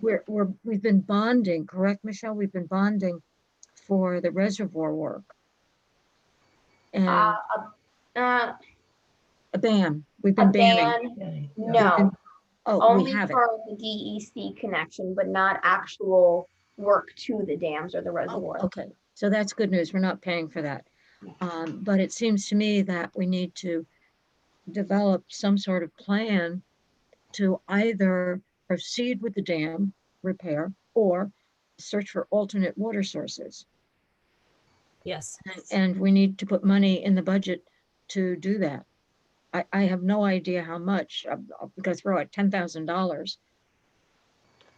We've been bonding, correct, Michelle? We've been bonding for the reservoir work. And a ban, we've been banning. ban? Yeah. No. Oh, we Only haven't. for the DEC connection, but not actual work to the dams or the Oh, reservoir. okay, so that's good news. We're not paying for that. But it seems to me that we need to develop some sort of plan to either proceed with the dam repair or search for alternate water sources. Yes. And we need to put money in the budget to do that. I have no idea how much. I'm gonna throw out $10,000.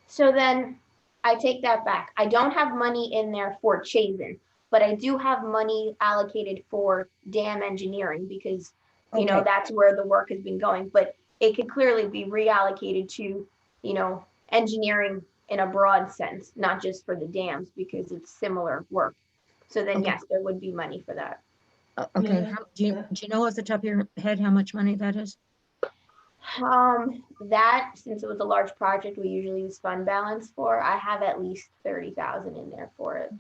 So then I take that back. I don't have money in there for Chazen, but I do have money allocated for dam engineering because, Okay. that's where the work has been going. But it could clearly be reallocated to, engineering in a broad sense, not just for the dams because it's similar work. So then, Okay. yes, there would be money for that. Okay, Yeah, do you know off the top of your head how much money that is? That, since it was a large project, we usually use fund balance for, I have at least 30,000 in there for it.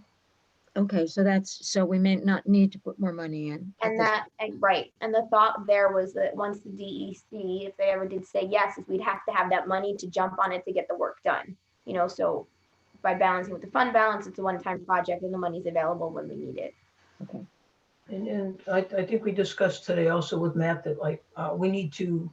Okay, so we may not need to put more money in. at And this- right. And the thought there was that once the DEC, if they ever did say yes, is we'd have to have that money to jump on it to get the work done. So by balancing with the fund balance, it's a one-time project and the money's available when we need it. Okay. And I think we discussed today also with Matt that we need to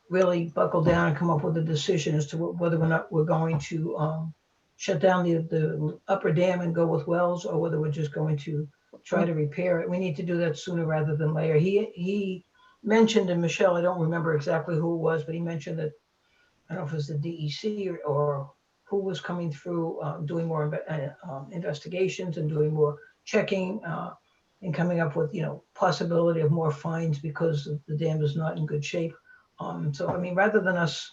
really buckle down and come up with a decision as to whether or not we're going to shut down the upper dam and go with wells, or whether we're just going to try to repair it. We need to do that sooner rather than later. He mentioned, and Michelle, I don't remember exactly who it was, but he mentioned that, I don't know if it was the DEC or who was coming through, doing more investigations and doing more checking, and coming up with, possibility of more fines because the dam is not in good shape. So, I mean, rather than us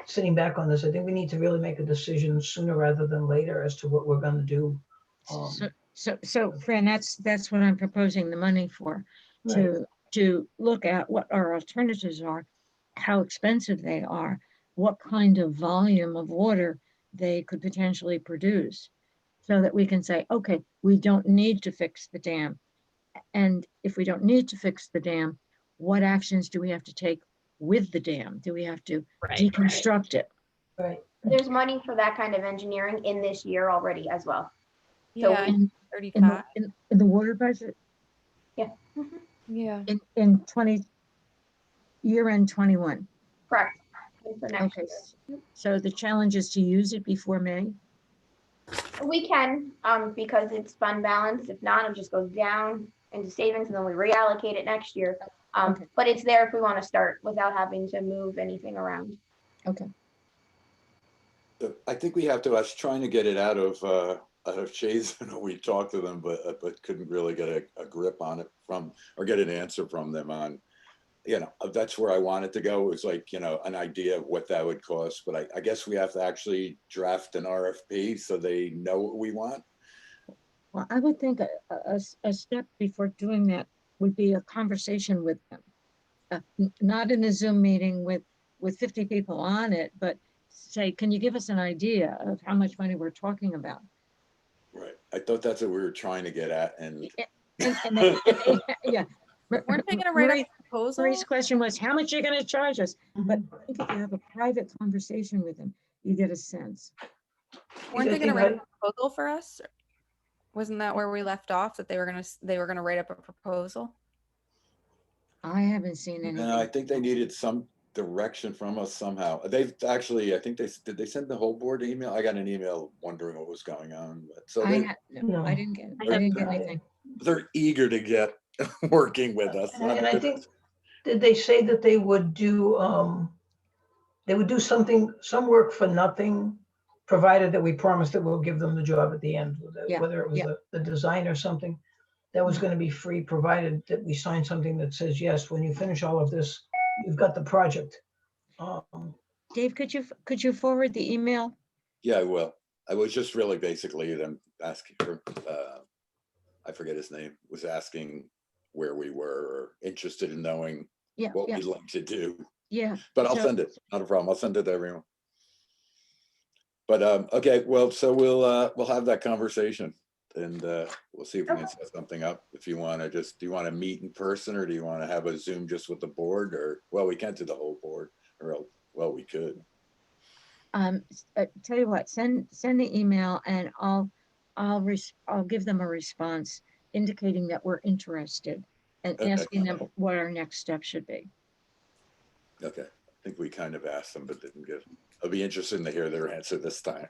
sitting back on this, I think we need to really make a decision sooner rather than later as to what we're gonna do. So Fran, that's what I'm proposing the money for, Right. to look at what our alternatives are, how expensive they are, what kind of volume of water they could potentially produce, so that we can say, okay, we don't need to fix the dam. And if we don't need to fix the dam, what actions do we have to take with the dam? Do we have to Right. deconstruct it? Right. There's money for that kind of engineering in this year already as well. So Yeah, we- In 35. in the water budget Yeah. in 20, year end 21. Correct. For next Okay, year. so the challenge is to use it before May. We can, because it's fund balance. If not, it just goes down into savings and then we reallocate it next year. Okay. But it's there if we want to start without having to move anything around. Okay. I think we have to, I was trying to get it out of Chase, we talked to them, but couldn't really get a grip on it or get an answer from them on, that's where I wanted to go. It was like, an idea of what that would cost, but I guess we have to actually draft an RFP so they know what we want. Well, I would think a step before doing that would be a conversation with them. Not in a Zoom meeting with 50 people on it, but say, can you give us an idea of how much money we're talking about? Right. I thought that's what we were trying to get at. And Yeah. Weren't they gonna write Marie- a proposal? Marie's question was, how much are you going to charge us? But Mhm. I think if you have a private conversation with them, you get a sense. Weren't they Because gonna they write a might- proposal for us? Wasn't that where we left off, that they were gonna write up a proposal? I haven't seen no, anything. I think they needed some direction from us somehow. They've actually, I think did they send the whole board an email? I got an email wondering what was going on. So No. I didn't get Right. anything. they're eager to get working with us. And I think, did they say that they would do some work for nothing, provided that we promised that we'll give them the job at the end, Yeah, whether it was yeah. the design or something, that was gonna be free, provided that we sign something that says, yes, when you finish all of this, you've got the project. Dave, could you forward the email? Yeah, I will. I was just really basically them asking for, I forget his name, was asking where we were or interested in knowing Yeah, what yeah, we'd like to do. yeah. But I'll So- send it, not a problem. I'll send it to everyone. But okay, well, so we'll have that conversation and we'll see if we can set something up. If you want to do you want to meet in person or do you want to have a Zoom just with the board or, well, we can't do the whole board or, well, we could. Tell you what, send the email and I'll give them a response indicating that we're interested and Okay. asking them what our next step should be. Okay, I think we kind of asked them, but didn't get, I'll be interested to hear their answer this time.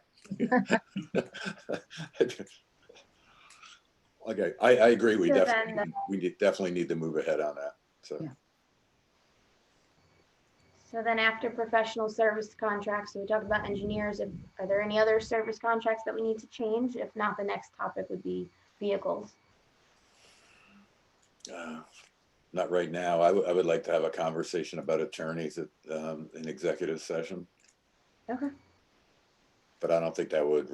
Okay, I agree. We So definitely need to move ahead on that. So, Yeah. So then after professional service contracts, so we talked about engineers. Are there any other service contracts that we need to change? If not, the next topic would be vehicles. not right now. I would like to have a conversation about attorneys at an executive session, Okay. but I don't think that would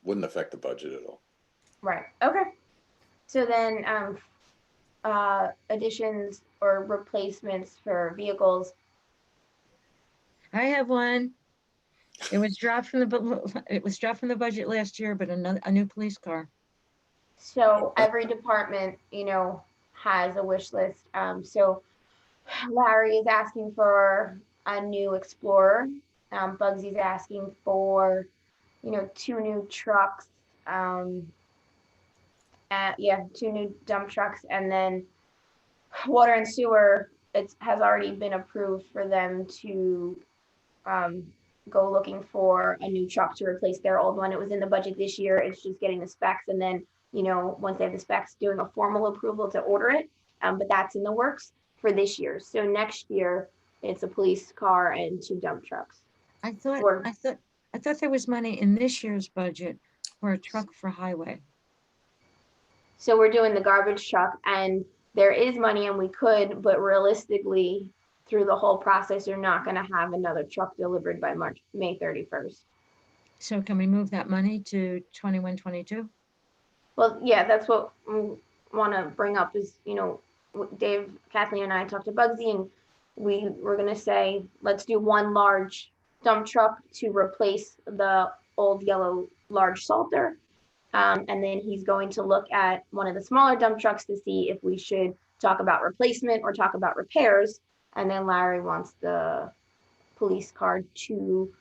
wouldn't affect the budget at all. Right. Okay. So then additions or replacements for vehicles. I have one. It was dropped from the budget last year, but a new police car. So every department, has a wish list. So Larry is asking for a new Explorer. Bugsy's asking for, 2 new trucks. 2 new dump trucks, and then water and sewer. It has already been approved for them to go looking for a new truck to replace their old one. It was in the budget this year. It's just getting the specs, and then once they have the specs, doing a formal approval to order it. But that's in the works for this year. So next year it's a police car and 2 dump trucks. I thought I thought there was money in this year's budget for a truck for highway. So we're doing the garbage truck, and there is money and we could, but realistically, through the whole process, you're not gonna have another truck delivered by May 31st. So can we move that money to 21, 22? Well, yeah, that's what we wanna bring up is, Dave, Kathleen and I talked to Bugsy, and we were gonna say, let's do one large dump truck to replace the old yellow large salter. And then he's going to look at one of the smaller dump trucks to see if we should talk about replacement or talk about repairs. And then Larry wants the police car to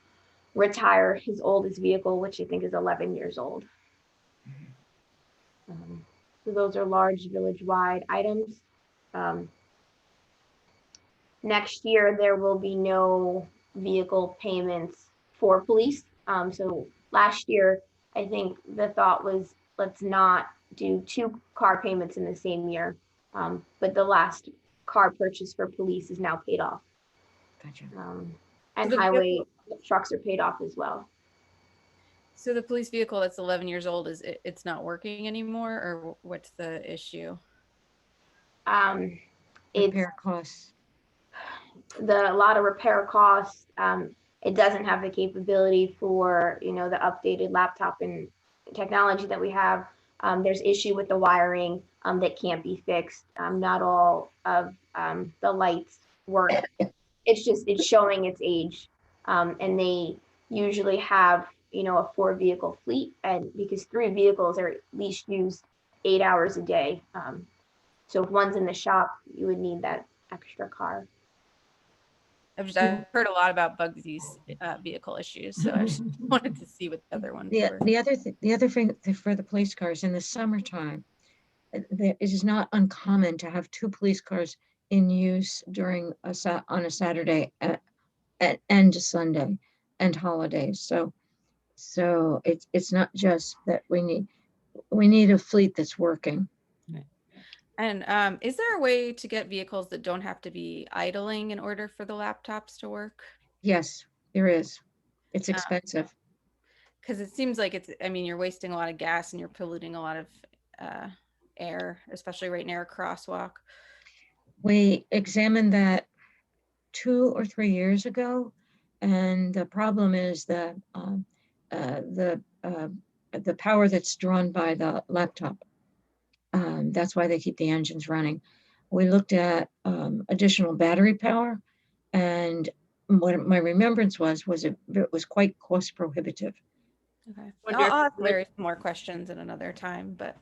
retire his oldest vehicle, which I think is 11 years old. So those are large village-wide items. Next year, there will be no vehicle payments for police. So last year, I think the thought was, let's not do 2 car payments in the same year. But the last car purchase for police is now paid off. Gotcha. And So the highway trucks are paid off as well. So the police vehicle that's 11 years old, it's not working anymore, or what's the issue? It's Repair costs. a lot of repair costs. It doesn't have the capability for, the updated laptop and technology that we have. There's issue with the wiring that can't be fixed. Not all of the lights work. It's showing its age. And they usually have, a 4-vehicle fleet, and because 3 vehicles are at least used 8 hours a day. So if one's in the shop, you would need that extra car. I've heard a lot about Bugsy's vehicle issues, so I just wanted to see what the other ones were. The other thing for the police cars in the summertime, it is not uncommon to have 2 police cars in use during on a Saturday and a Sunday and holidays. So it's not just that we need a fleet that's working. And is there a way to get vehicles that don't have to be idling in order for the laptops to work? Yes, there is. It's expensive. Because it seems like you're wasting a lot of gas and you're polluting a lot of air, especially right near a crosswalk. We examined that 2 or 3 years ago, and the problem is the power that's drawn by the laptop. That's why they keep the engines running. We looked at additional battery power, and what my remembrance was it was quite cost prohibitive. Okay, I'll ask Larry some more questions at another time, but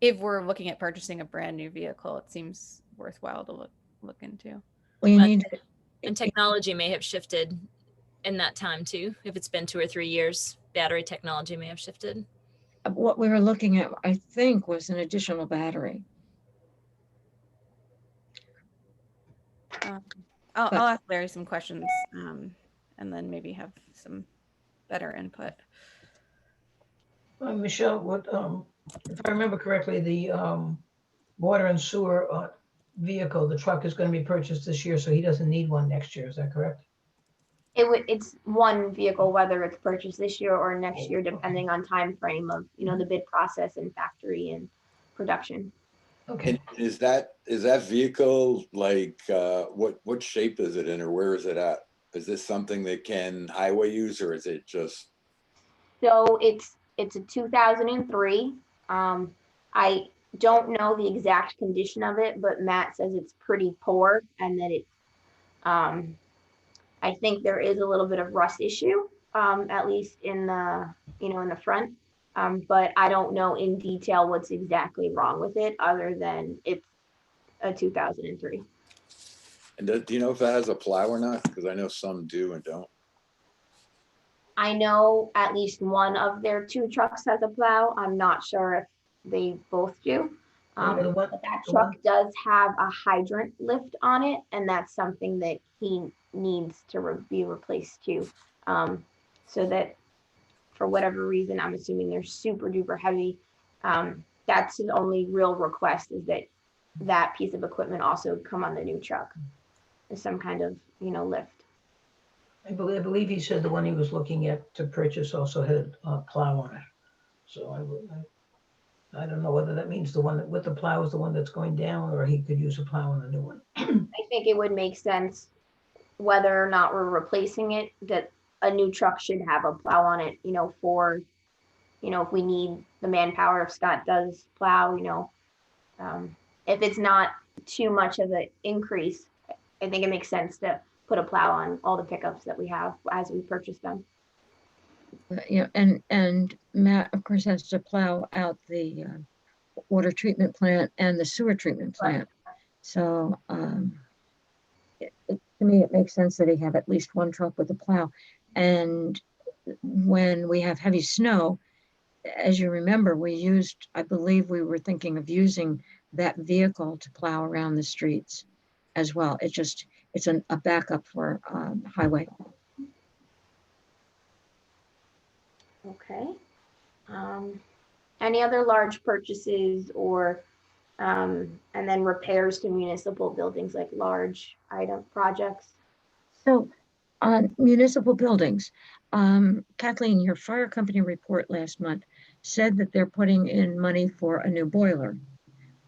if we're looking at purchasing a brand new vehicle, it seems worthwhile to look into. Well, you need, And technology may have shifted in that time too. If it's been 2 or 3 years, battery technology may have shifted. what we were looking at, I think, was an additional battery. I'll ask Larry some questions and then maybe have some better input. Michelle, if I remember correctly, the water and sewer vehicle, the truck is going to be purchased this year, so he doesn't need one next year. Is that correct? It's one vehicle, whether it's purchased this year or next year, depending on time frame of, the bid process and factory and production. Okay. And is that vehicle like, what shape is it in, or where is it at? Is this something that can highway use, or is it just? So it's a 2003. I don't know the exact condition of it, but Matt says it's pretty poor, and that it, I think there is a little bit of rust issue, at least in the, in the front. But I don't know in detail what's exactly wrong with it, other than it's a 2003. And do you know if that has a plow or not? Because I know some do and don't. I know at least one of their 2 trucks has a plow. I'm not sure if they both do. But that truck does have a hydrant lift on it, and that's something that he needs to be replaced too. So that, for whatever reason, I'm assuming they're super duper heavy. That's his only real request, is that piece of equipment also come on the new truck, is some kind of, lift. I believe he said the one he was looking at to purchase also had a plow on it. So I don't know whether that means the one that with the plow is the one that's going down, or he could use a plow on the new one. I think it would make sense, whether or not we're replacing it, that a new truck should have a plow on it, for, if we need the manpower, if Scott does plow, if it's not too much of an increase, I think it makes sense to put a plow on all the pickups that we have as we purchase them. And Matt, of course, has to plow out the water treatment plant and the sewer treatment plant. So to me, it makes sense that he have at least one truck with a plow. And when we have heavy snow, as you remember, I believe we were thinking of using that vehicle to plow around the streets as well. It's a backup for highway. Okay. Any other large purchases or, and then repairs to municipal buildings, like large item projects? So on municipal buildings, Kathleen, your fire company report last month said that they're putting in money for a new boiler.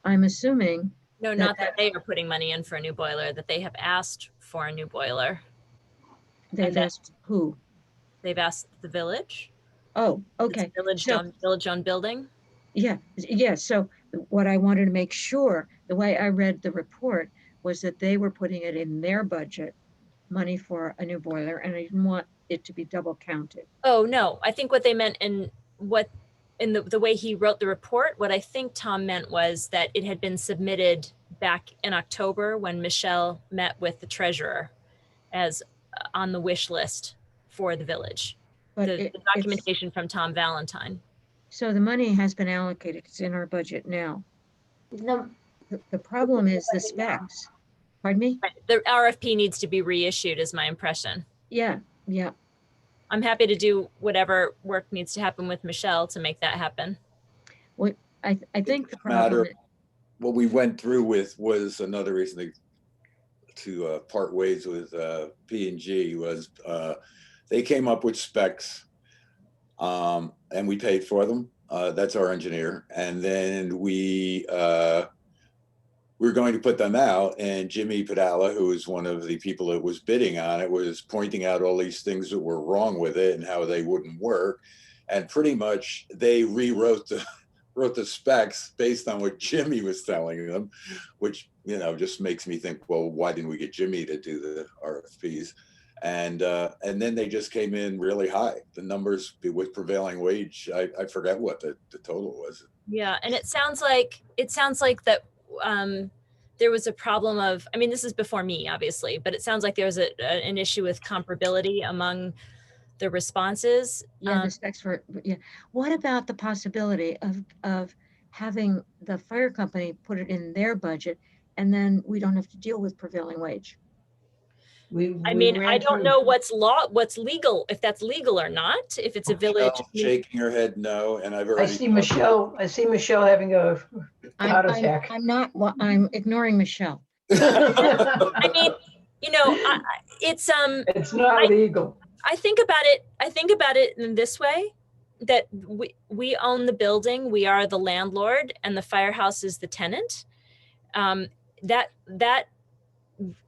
I'm assuming. No, not that they are putting money in for a new boiler, that they have asked for a new boiler. They've asked who? They've asked the village. Oh, okay. Village-owned building. Yeah. So what I wanted to make sure, the way I read the report, was that they were putting it in their budget, money for a new boiler, and I didn't want it to be double counted. Oh, no, I think what they meant in the way he wrote the report, what I think Tom meant was that it had been submitted back in October when Michelle met with the treasurer as on the wish list for the village. But the documentation from Tom Valentine. So the money has been allocated. It's in our budget now. The problem is the specs. Pardon me? The RFP needs to be reissued, is my impression. Yeah. I'm happy to do whatever work needs to happen with Michelle to make that happen. Well, I think the problem. What we went through with was another reason to part ways with P&G was they came up with specs and we paid for them. That's our engineer. And then we were going to put them out, and Jimmy Padala, who was one of the people that was bidding on it, was pointing out all these things that were wrong with it and how they wouldn't work. And pretty much they rewrote the specs based on what Jimmy was telling them, which, just makes me think, well, why didn't we get Jimmy to do the RFPs? And then they just came in really high. The numbers with prevailing wage, I forget what the total was. Yeah, and it sounds like that there was a problem of, this is before me, obviously, but it sounds like there was an issue with comparability among the responses. Yeah, the specs were, yeah. What about the possibility of having the fire company put it in their budget, and then we don't have to deal with prevailing wage? I don't know what's legal, if that's legal or not, if it's a village. Shaking her head no, and I've already. I see Michelle having a heart attack. I'm ignoring Michelle. It's not legal. I think about it in this way, that we own the building, we are the landlord, and the firehouse is the tenant. That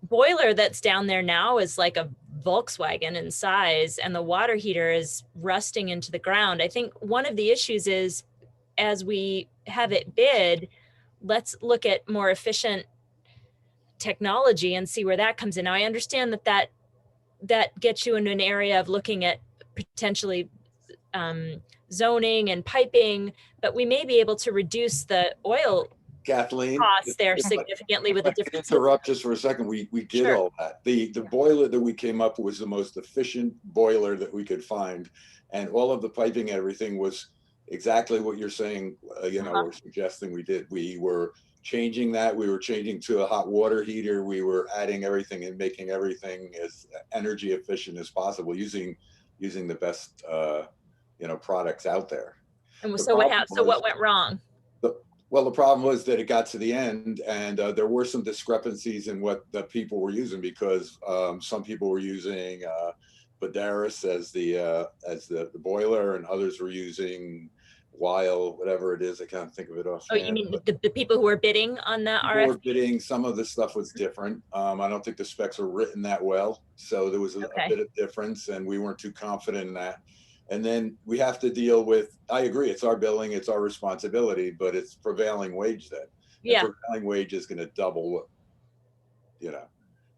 boiler that's down there now is like a Volkswagen in size, and the water heater is rusting into the ground. I think one of the issues is, as we have it bid, let's look at more efficient technology and see where that comes in. Now, I understand that gets you into an area of looking at potentially zoning and piping, but we may be able to reduce the oil Kathleen, costs there significantly with a different. Interrupt just for a second. We did Sure. all that. The boiler that we came up with was the most efficient boiler that we could find, and all of the piping, everything was exactly what you're saying. We're suggesting we did. We were changing that. We were changing to a hot water heater. We were adding everything and making everything as energy efficient as possible, using the best products out there. And so what went wrong? Well, the problem was that it got to the end and there were some discrepancies in what the people were using because some people were using Badaris as the boiler and others were using Weil, whatever it is. I can't think of it Oh, offhand. you mean the people who were bidding on the People were RFP? bidding, some of the stuff was different. I don't think the specs were written that well. So there was a Okay. bit of difference and we weren't too confident in that. And then we have to deal with, I agree, it's our billing, it's our responsibility, but it's prevailing wage then. And Yeah, prevailing wage is gonna double what, you know.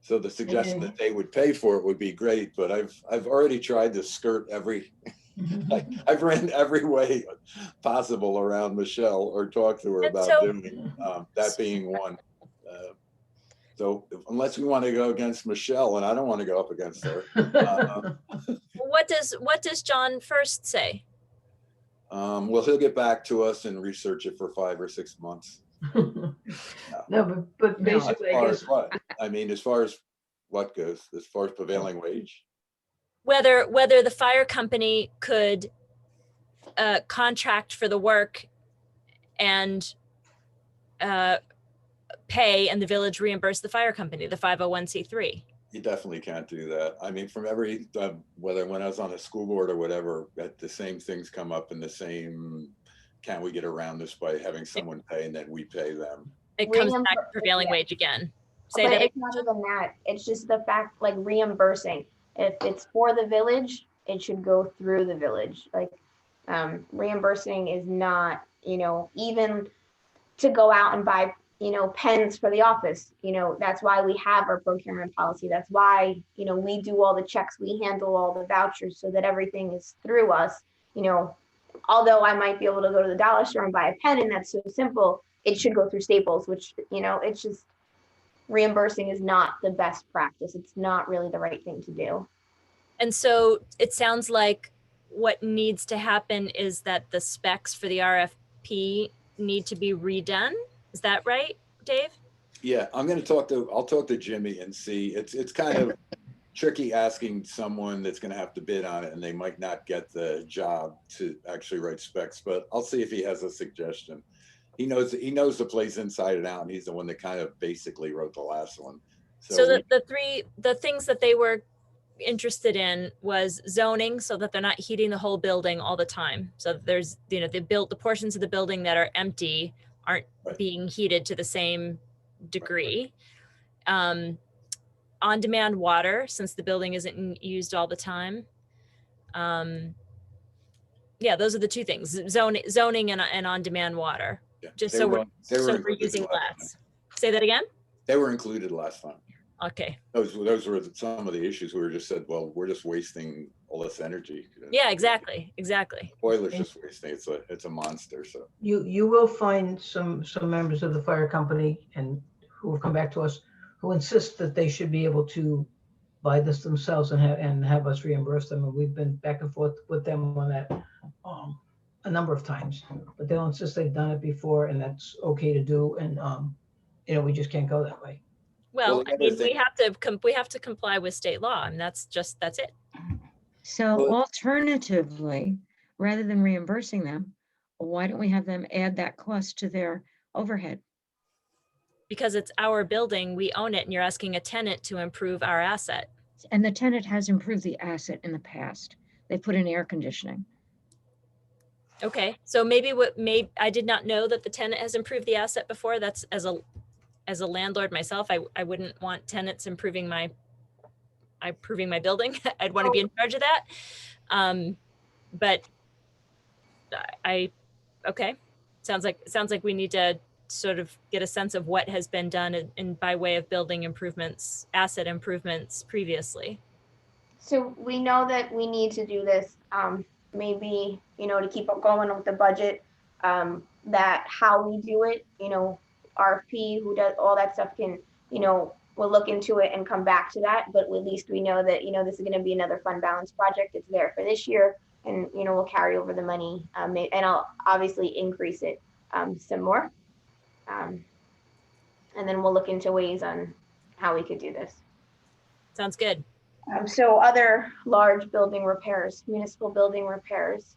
So the suggestion that they would pay for it would be great, but I've already tried to skirt every, I've ran every way possible around Michelle or talked to her And about so- doing that being one. So unless we want to go against Michelle, and I don't want to go up against her, what does John First say? well, he'll get back to us and research it for 5 or 6 months. No, but No, basically, As I far guess, as what? I mean, as far as what goes, as far as prevailing wage? Whether the fire company could contract for the work and pay and the village reimburse the fire company, the 501c3. You definitely can't do that. I mean, from every, whether when I was on the school board or whatever, the same things come up in the same, can we get around this by having someone pay and then we pay them? It comes back to Reimburse- prevailing yeah. wage again. Say But that it's not even that. It's just the fact, like reimbursing. If it's for the village, it should go through the village. Like reimbursing is not, even to go out and buy, pens for the office. That's why we have our procurement policy. That's why, we do all the checks, we handle all the vouchers so that everything is through us. Although I might be able to go to the dollar store and buy a pen and that's so simple, it should go through Staples, which, it's just, reimbursing is not the best practice. It's not really the right thing to do. And so it sounds like what needs to happen is that the specs for the RFP need to be redone. Is that right, Dave? Yeah, I'll talk to Jimmy and see. It's kind of tricky asking someone that's gonna have to bid on it and they might not get the job to actually write specs, but I'll see if he has a suggestion. He knows the place inside and out and he's the one that kind of basically wrote the last one. So the things that they were interested in was zoning so that they're not heating the whole building all the time. So there's, the portions of the building that are empty aren't Right. being heated to the same degree. On-demand water, since the building isn't used all the time. Yeah, those are the two things, zoning and on-demand water, Yeah, just they so were we're included using last time. less. Say that again? They were included last time. Okay. Those were some of the issues. We were just said, well, we're just wasting all this energy. Yeah, exactly. Boiler's just wasting. It's a monster. So you will find some members of the fire company and who have come back to us who insist that they should be able to buy this themselves and have us reimburse them. And we've been back and forth with them on that a number of times, but they'll insist they've done it before and that's okay to do. And we just can't go that way. Well, the I other mean, thing- we have to comply with state law, and that's it. So Well- alternatively, rather than reimbursing them, why don't we have them add that cost to their overhead? Because it's our building, we own it, and you're asking a tenant to improve our asset. And the tenant has improved the asset in the past. They put in air conditioning. Okay, so I did not know that the tenant has improved the asset before. That's as a landlord myself, I wouldn't want tenants improving my building. I'd want to be in charge of that. But okay. Sounds like we need to sort of get a sense of what has been done in by way of building improvements, asset improvements previously. So we know that we need to do this, maybe, to keep up going with the budget, that how we do it, RFP, who does all that stuff can, we'll look into it and come back to that. But at least we know that, this is going to be another fund balance project. It's there for this year and, we'll carry over the money and I'll obviously increase it some more. And then we'll look into ways on how we could do this. Sounds good. So other large building repairs, municipal building repairs.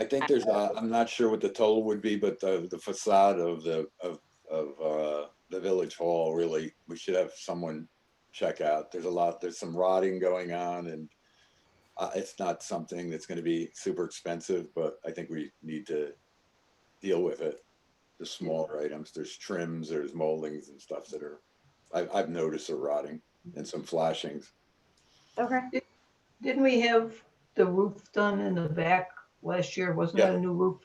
I I think there's, I'm not sure what the total would be, but the facade of the village hall, really, we should have someone check out. There's some rotting going on, and it's not something that's gonna be super expensive, but I think we need to deal with it. The smaller items, there's trims, there's moldings and stuff that are, I've noticed are rotting, and some flashings. Okay. Didn't we have the roof done in the back last year? Wasn't that a new roof?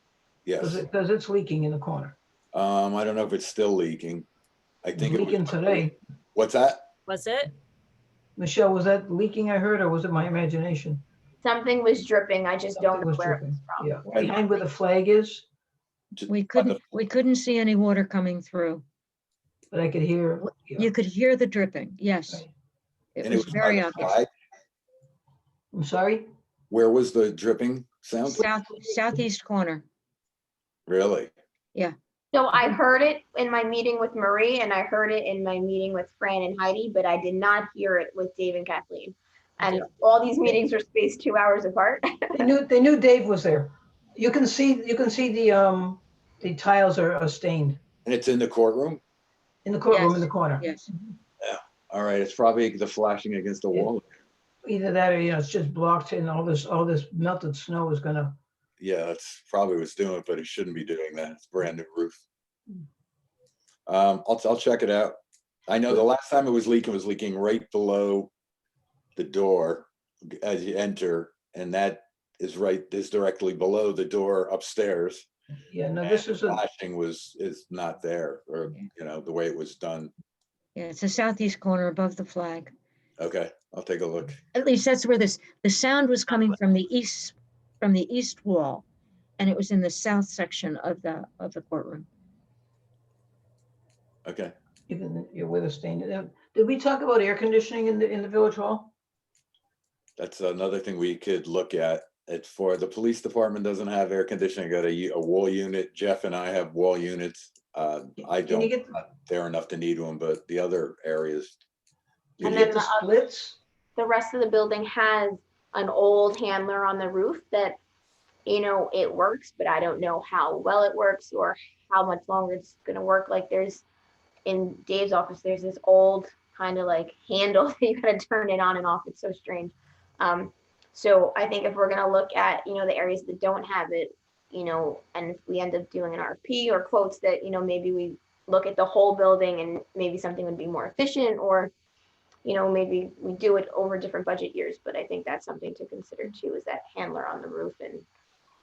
Yes. Because it's leaking in the corner. I don't know if it's still leaking. I think it Leaking was. today. What's that? Was it? Michelle, was that leaking I heard, or was it my imagination? Something was dripping. I just don't Something know was where it dripping. was from. Yeah, behind where the flag is, We couldn't see any water coming through. but I could hear. yeah, You could hear the dripping, yes. right. It And it was was by very the obvious. flag? I'm sorry? Where was the dripping sound? Southeast corner. Really? So I heard it in my meeting with Marie, and I heard it in my meeting with Fran and Heidi, but I did not hear it with Dave and Kathleen. And all these meetings are spaced 2 hours apart. They knew Dave was there. You can see the tiles are stained And it's in the courtroom? in the courtroom in Yes, the corner. yes. All right, it's probably the flashing against the Yeah. wall. Either that or, it's just blocked and all this melted snow is gonna, Yeah, that's probably what's doing it, but it shouldn't be doing that. It's brand new roof. I'll check it out. I know the last time it was leaking right below the door as you enter, and that is directly below the door upstairs. yeah, no, And this the is a, flashing is not there, or, the way it was done. Yeah, it's the southeast corner above the flag. Okay, I'll take a look. At least that's where the sound was coming from the east wall. And it was in the south section of the courtroom. Okay. you're with a stain. Did we talk about air conditioning in the village hall? That's another thing we could look at. It's for the police department doesn't have air conditioning, got a wall unit. Jeff and I have wall units. I Can you don't, get, not there enough to need one, but the other areas. can And you then get the splits? The rest of the building has an old handler on the roof that, it works, but I don't know how well it works or how much longer it's gonna work. Like in Dave's office, there's this old kind of like handle that you gotta turn it on and off. It's so strange. So I think if we're gonna look at, the areas that don't have it, and if we end up doing an RFP or quotes that, maybe we look at the whole building and maybe something would be more efficient, or, maybe we do it over different budget years. But I think that's something to consider too, is that handler on the roof. And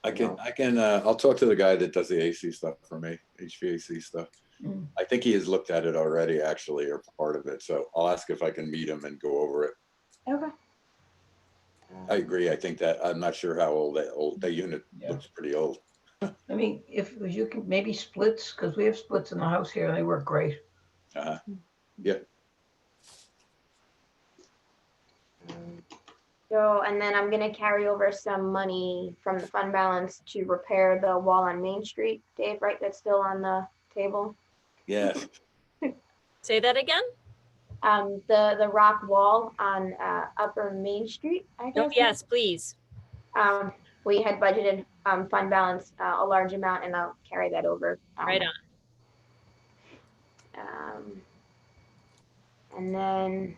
I'll talk to the guy that does the AC stuff for me, HVAC stuff. Mm. I think he has looked at it already, actually, or part of it. So I'll ask if I can meet him and go over it. okay. I agree. I think that, I'm not sure how old that unit Yeah. looks pretty old. I mean, if you can, maybe splits, because we have splits in the house here, and they work great. Yeah. So, and then I'm gonna carry over some money from the fund balance to repair the wall on Main Street, Dave, right? That's still on the table. Yes. Say that again? The rock wall on Upper Main Street, I Oh, guess. yes, please. We had budgeted fund balance a large amount, and I'll carry that over. Right on. And then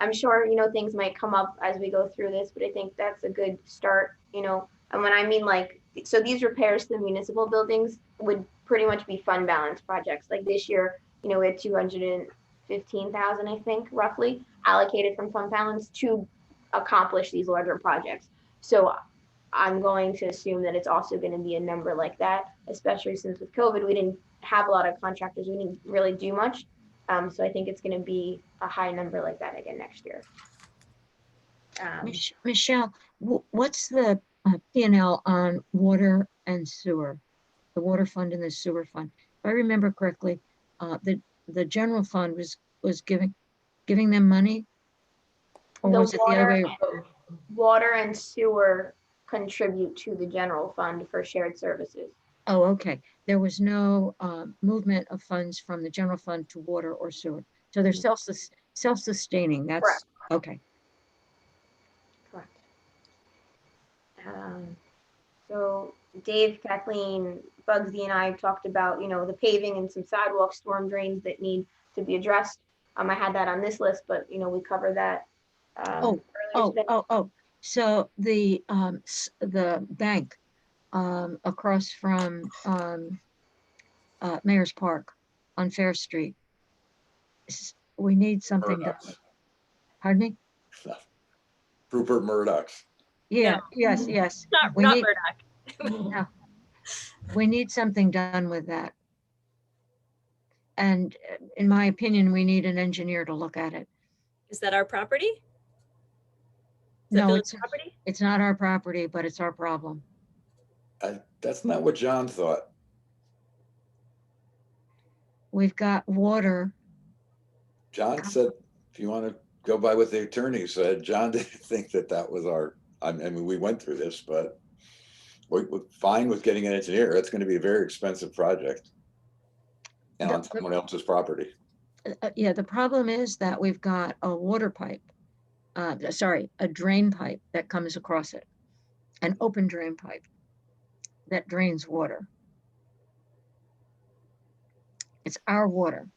I'm sure, things might come up as we go through this, but I think that's a good start, and when I mean so these repairs to the municipal buildings would pretty much be fund balance projects. Like this year, we had 215,000, I think, roughly allocated from fund balance to accomplish these larger projects. So I'm going to assume that it's also going to be a number like that, especially since with COVID, we didn't have a lot of contractors. We didn't really do much. So I think it's going to be a high number like that again next year. Michelle, what's the P&L on water and sewer? The water fund and the sewer fund. If I remember correctly, the general fund was giving them money? Or was it the other way? Water and sewer contribute to the general fund for shared services. Oh, okay. There was no movement of funds from the general fund to water or sewer. So they're self-sustaining. That's Correct. okay. Correct. So Dave, Kathleen, Bugsy, and I talked about, the paving and some sidewalk storm drains that need to be addressed. I had that on this list, but, we covered that Oh, earlier today. So the bank across from Mayor's Park on Fair Street. We need something done. Murdoch's. Pardon me? Rupert Murdoch's. Yeah, No. yes. Not, We not need, Murdoch. we need something done with that. And in my opinion, we need an engineer to look at it. Is that our property? Is that No, village property? it's not our property, but it's our problem. That's not what John thought. We've got water. John said, if you want to go by what the attorney said, John didn't think that was I mean, we went through this, but we're fine with getting an engineer. It's going to be a very expensive project. And on someone else's property. Yeah, the problem is that we've got a water pipe, a drain pipe that comes across it, an open drain pipe that drains water. It's our water.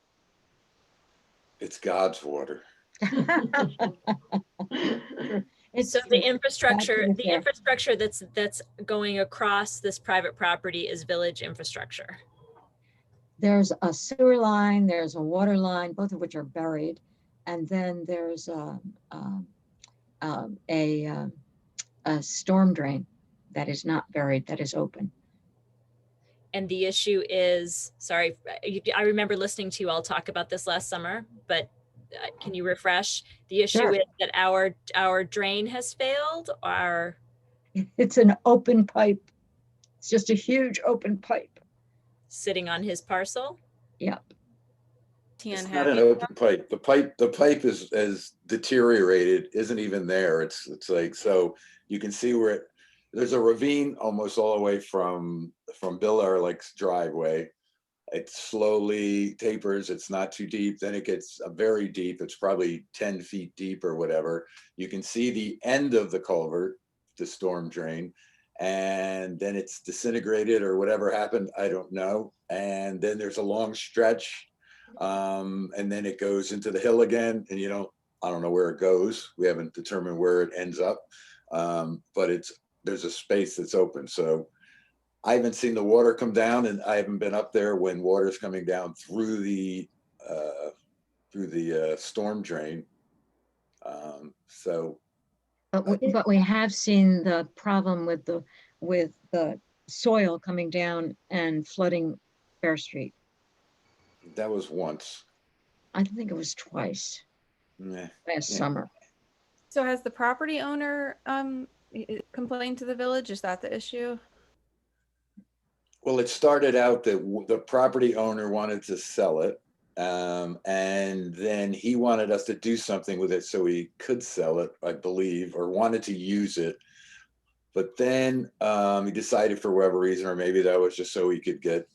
It's God's water. It's So true. the infrastructure, That's the fair. infrastructure that's going across this private property is village infrastructure. There's a sewer line, there's a water line, both of which are buried. And then there's a storm drain that is not buried, that is open. And the issue is, sorry, I remember listening to you all talk about this last summer, but can you refresh? The issue Sure. is that our drain has failed, or It's an open pipe. It's just a huge open pipe. sitting on his parcel. Yep. It's not an open pipe. The pipe is deteriorated, isn't even there. It's like, so you can see where there's a ravine almost all the way from Bill Ehrlich's driveway. It slowly tapers. It's not too deep. Then it gets very deep. It's probably 10 feet deep or whatever. You can see the end of the culvert, the storm drain, and then it's disintegrated or whatever happened. I don't know. And then there's a long stretch. And then it goes into the hill again. And I don't know where it goes. We haven't determined where it ends up. But there's a space that's open. So I haven't seen the water come down, and I haven't been up there when water's coming down through the storm drain. But we have seen the problem with the soil coming down and flooding Fair Street. That was once. I think it was twice Meh. last Yeah. summer. So has the property owner complained to the village? Is that the issue? Well, it started out that the property owner wanted to sell it. And then he wanted us to do something with it so he could sell it, I believe, or wanted to use it. But then he decided for whatever reason, or maybe that was just so he could get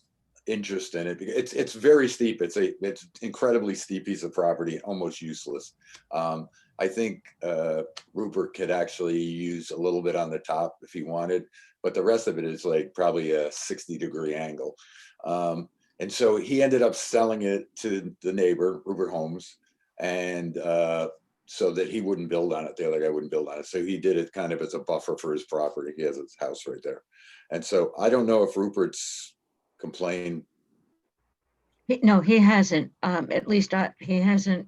interest in it. It's very steep. It's incredibly steep piece of property, almost useless. I think Rupert could actually use a little bit on the top if he wanted, but the rest of it is like probably a 60-degree angle. And so he ended up selling it to the neighbor, Rupert Holmes, and so that he wouldn't build on it. The other guy wouldn't build on it. So he did it kind of as a buffer for his property. He has his house right there. And so I don't know if Rupert's complained. No, he hasn't. At least he hasn't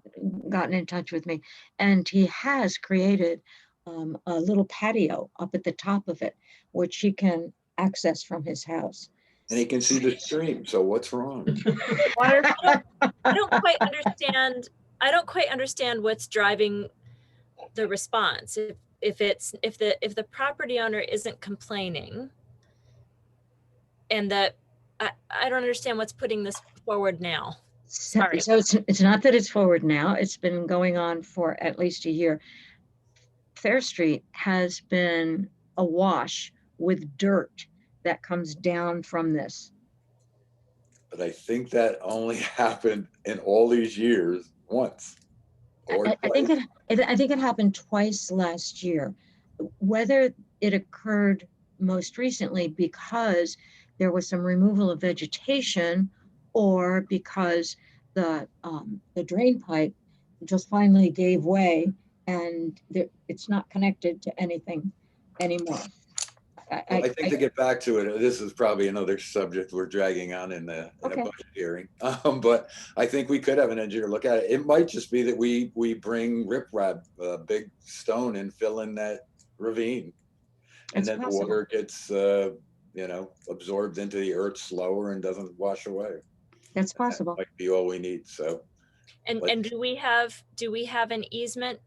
gotten in touch with me. And he has created a little patio up at the top of it, which he can access from his house. And he can see the stream. So what's wrong? I don't quite understand. I don't quite understand what's driving the response. If the property owner isn't complaining, and that I don't understand what's putting this forward now. Sorry. So it's not that it's forward now. It's been going on for at least a year. Fair Street has been awash with dirt that comes down from this. But I think that only happened in all these years once. I think it happened twice last year. Whether it occurred most recently because there was some removal of vegetation, or because the drain pipe just finally gave way and it's not connected to anything anymore. Well, I think to get back to it, this is probably another subject we're dragging on in a Okay. budget hearing. But I think we could have an engineer look at it. It might just be that we bring riprap, a big stone, and fill in that ravine. And It's then the possible. water gets, absorbed into the earth slower and doesn't wash away. That's That possible. might be all we need, so. And Like- do we have an easement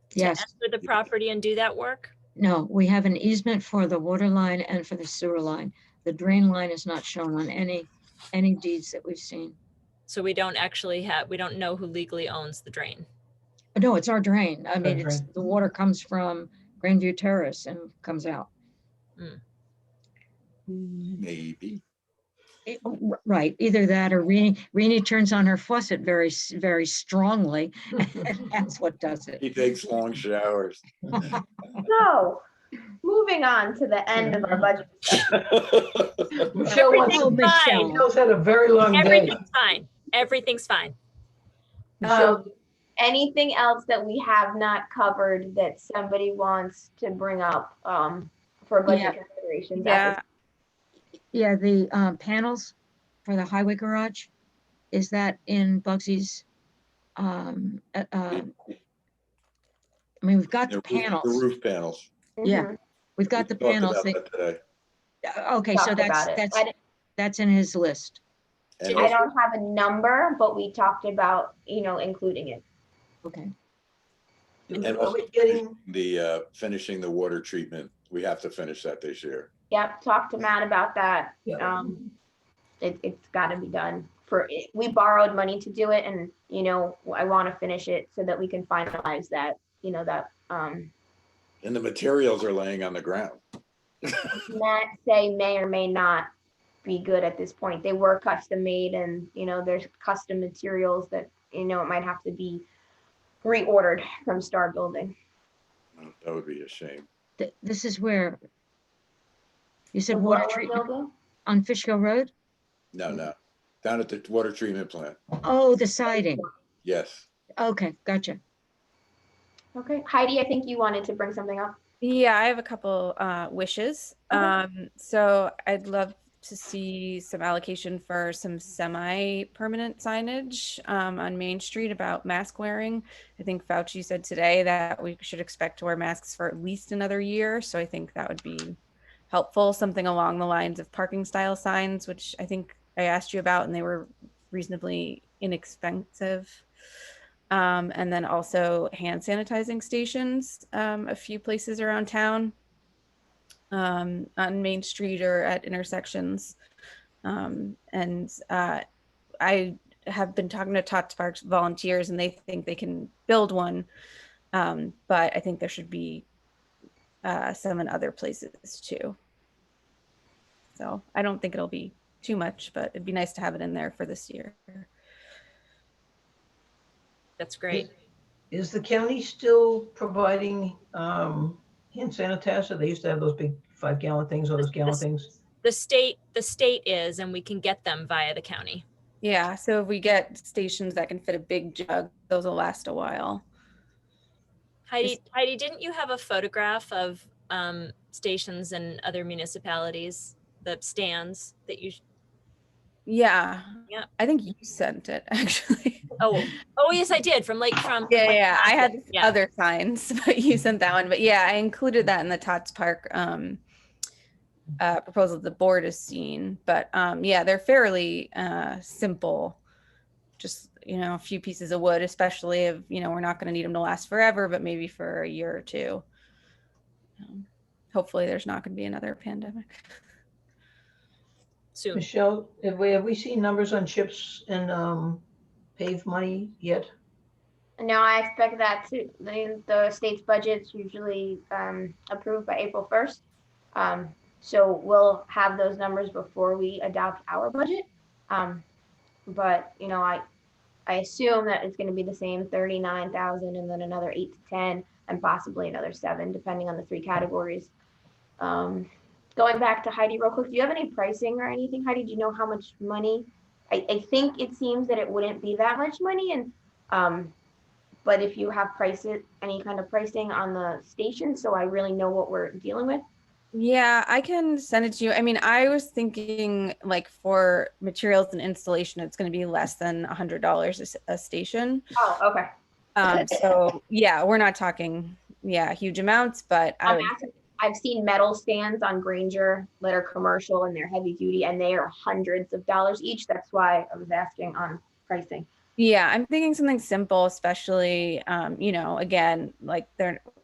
to Yes. enter the property and do that work? No, we have an easement for the water line and for the sewer line. The drain line is not shown on any deeds that we've seen. So we don't know who legally owns the drain. No, it's our drain. I mean, drain. the water comes from Grandview Terrace and comes out. Maybe. Right, either that or Rini turns on her faucet very, very strongly. And that's what does He it. takes long showers. So, moving on to the end of our budget. Michelle wants, Oh, Michelle. Michelle's had a very long day. Everything's fine. Everything's fine. Michelle, Anything else that we have not covered that somebody wants to bring up for budget Yeah. considerations? Yeah, Yeah, the panels for the highway garage, is that in Bugsy's? I mean, we've got the The panels. roof panels. Yeah, we've got the We talked panels. about that today. Okay, so Talked about it. that's in his list. And I also- don't have a number, but we talked about, including it. Okay. And are also we getting, finishing the water treatment. We have to finish that this year. Yep, talk to Matt about that. yeah, It's gotta be done we borrowed money to do it, and, I want to finish it so that we can finalize that, And the materials are laying on the ground. Matt say may or may not be good at this point. They were custom made, and, there's custom materials that, it might have to be reordered from Star Building. That would be a shame. This is where you said The water Lower treatment building? on Fishkill Road? No. Down at the water treatment plant. Oh, the siding. Yes. Okay, gotcha. Okay, Heidi, I think you wanted to bring something up. yeah, I have a couple wishes. Okay. So I'd love to see some allocation for some semi-permanent signage on Main Street about mask wearing. I think Fauci said today that we should expect to wear masks for at least another year. So I think that would be helpful. Something along the lines of parking style signs, which I think I asked you about, and they were reasonably inexpensive. And then also hand sanitizing stations, a few places around town, on Main Street or at intersections. I have been talking to Tots Parks volunteers, and they think they can build one, but I think there should be some in other places too. So I don't think it'll be too much, but it'd be nice to have it in there for this year. That's great. is the county still providing hand sanitizer? They used to have those big 5-gallon things, or those gallon things. The state is, and we can get them via the county. Yeah, so if we get stations that can fit a big jug, those will last a while. Heidi, didn't you have a photograph of stations in other municipalities, the stands that you? Yeah. Yeah. I think you sent it actually. Oh yes, I did. From Yeah. I had yeah. other signs, but you sent that one. But yeah, I included that in the Tots Park proposal the board has seen. But yeah, they're fairly simple. Just, a few pieces of wood, especially if, we're not going to need them to last forever, but maybe for a year or two. Hopefully there's not going to be another pandemic. Soon. Michelle, have we seen numbers on chips and pave money yet? No, I expect that the state's budget's usually approved by April 1st. So we'll have those numbers before we adopt our budget. But, I assume that it's going to be the same 39,000 and then another 8 to 10 and possibly another 7, depending on the 3 categories. Going back to Heidi real quick, do you have any pricing or anything, Heidi? Do you know how much money? I think it seems that it wouldn't be that much money, and but if you have prices, any kind of pricing on the station, so I really know what we're dealing with. Yeah, I can send it to you. I mean, I was thinking like for materials and installation, it's going to be less than $100 a station. Oh, okay. So yeah, we're not talking, yeah, huge amounts, but I I'm would, asking, I've seen metal stands on Granger that are commercial and they're heavy duty and they are hundreds of dollars each. That's why I was asking on pricing. yeah, I'm thinking something simple, especially, you know, again, like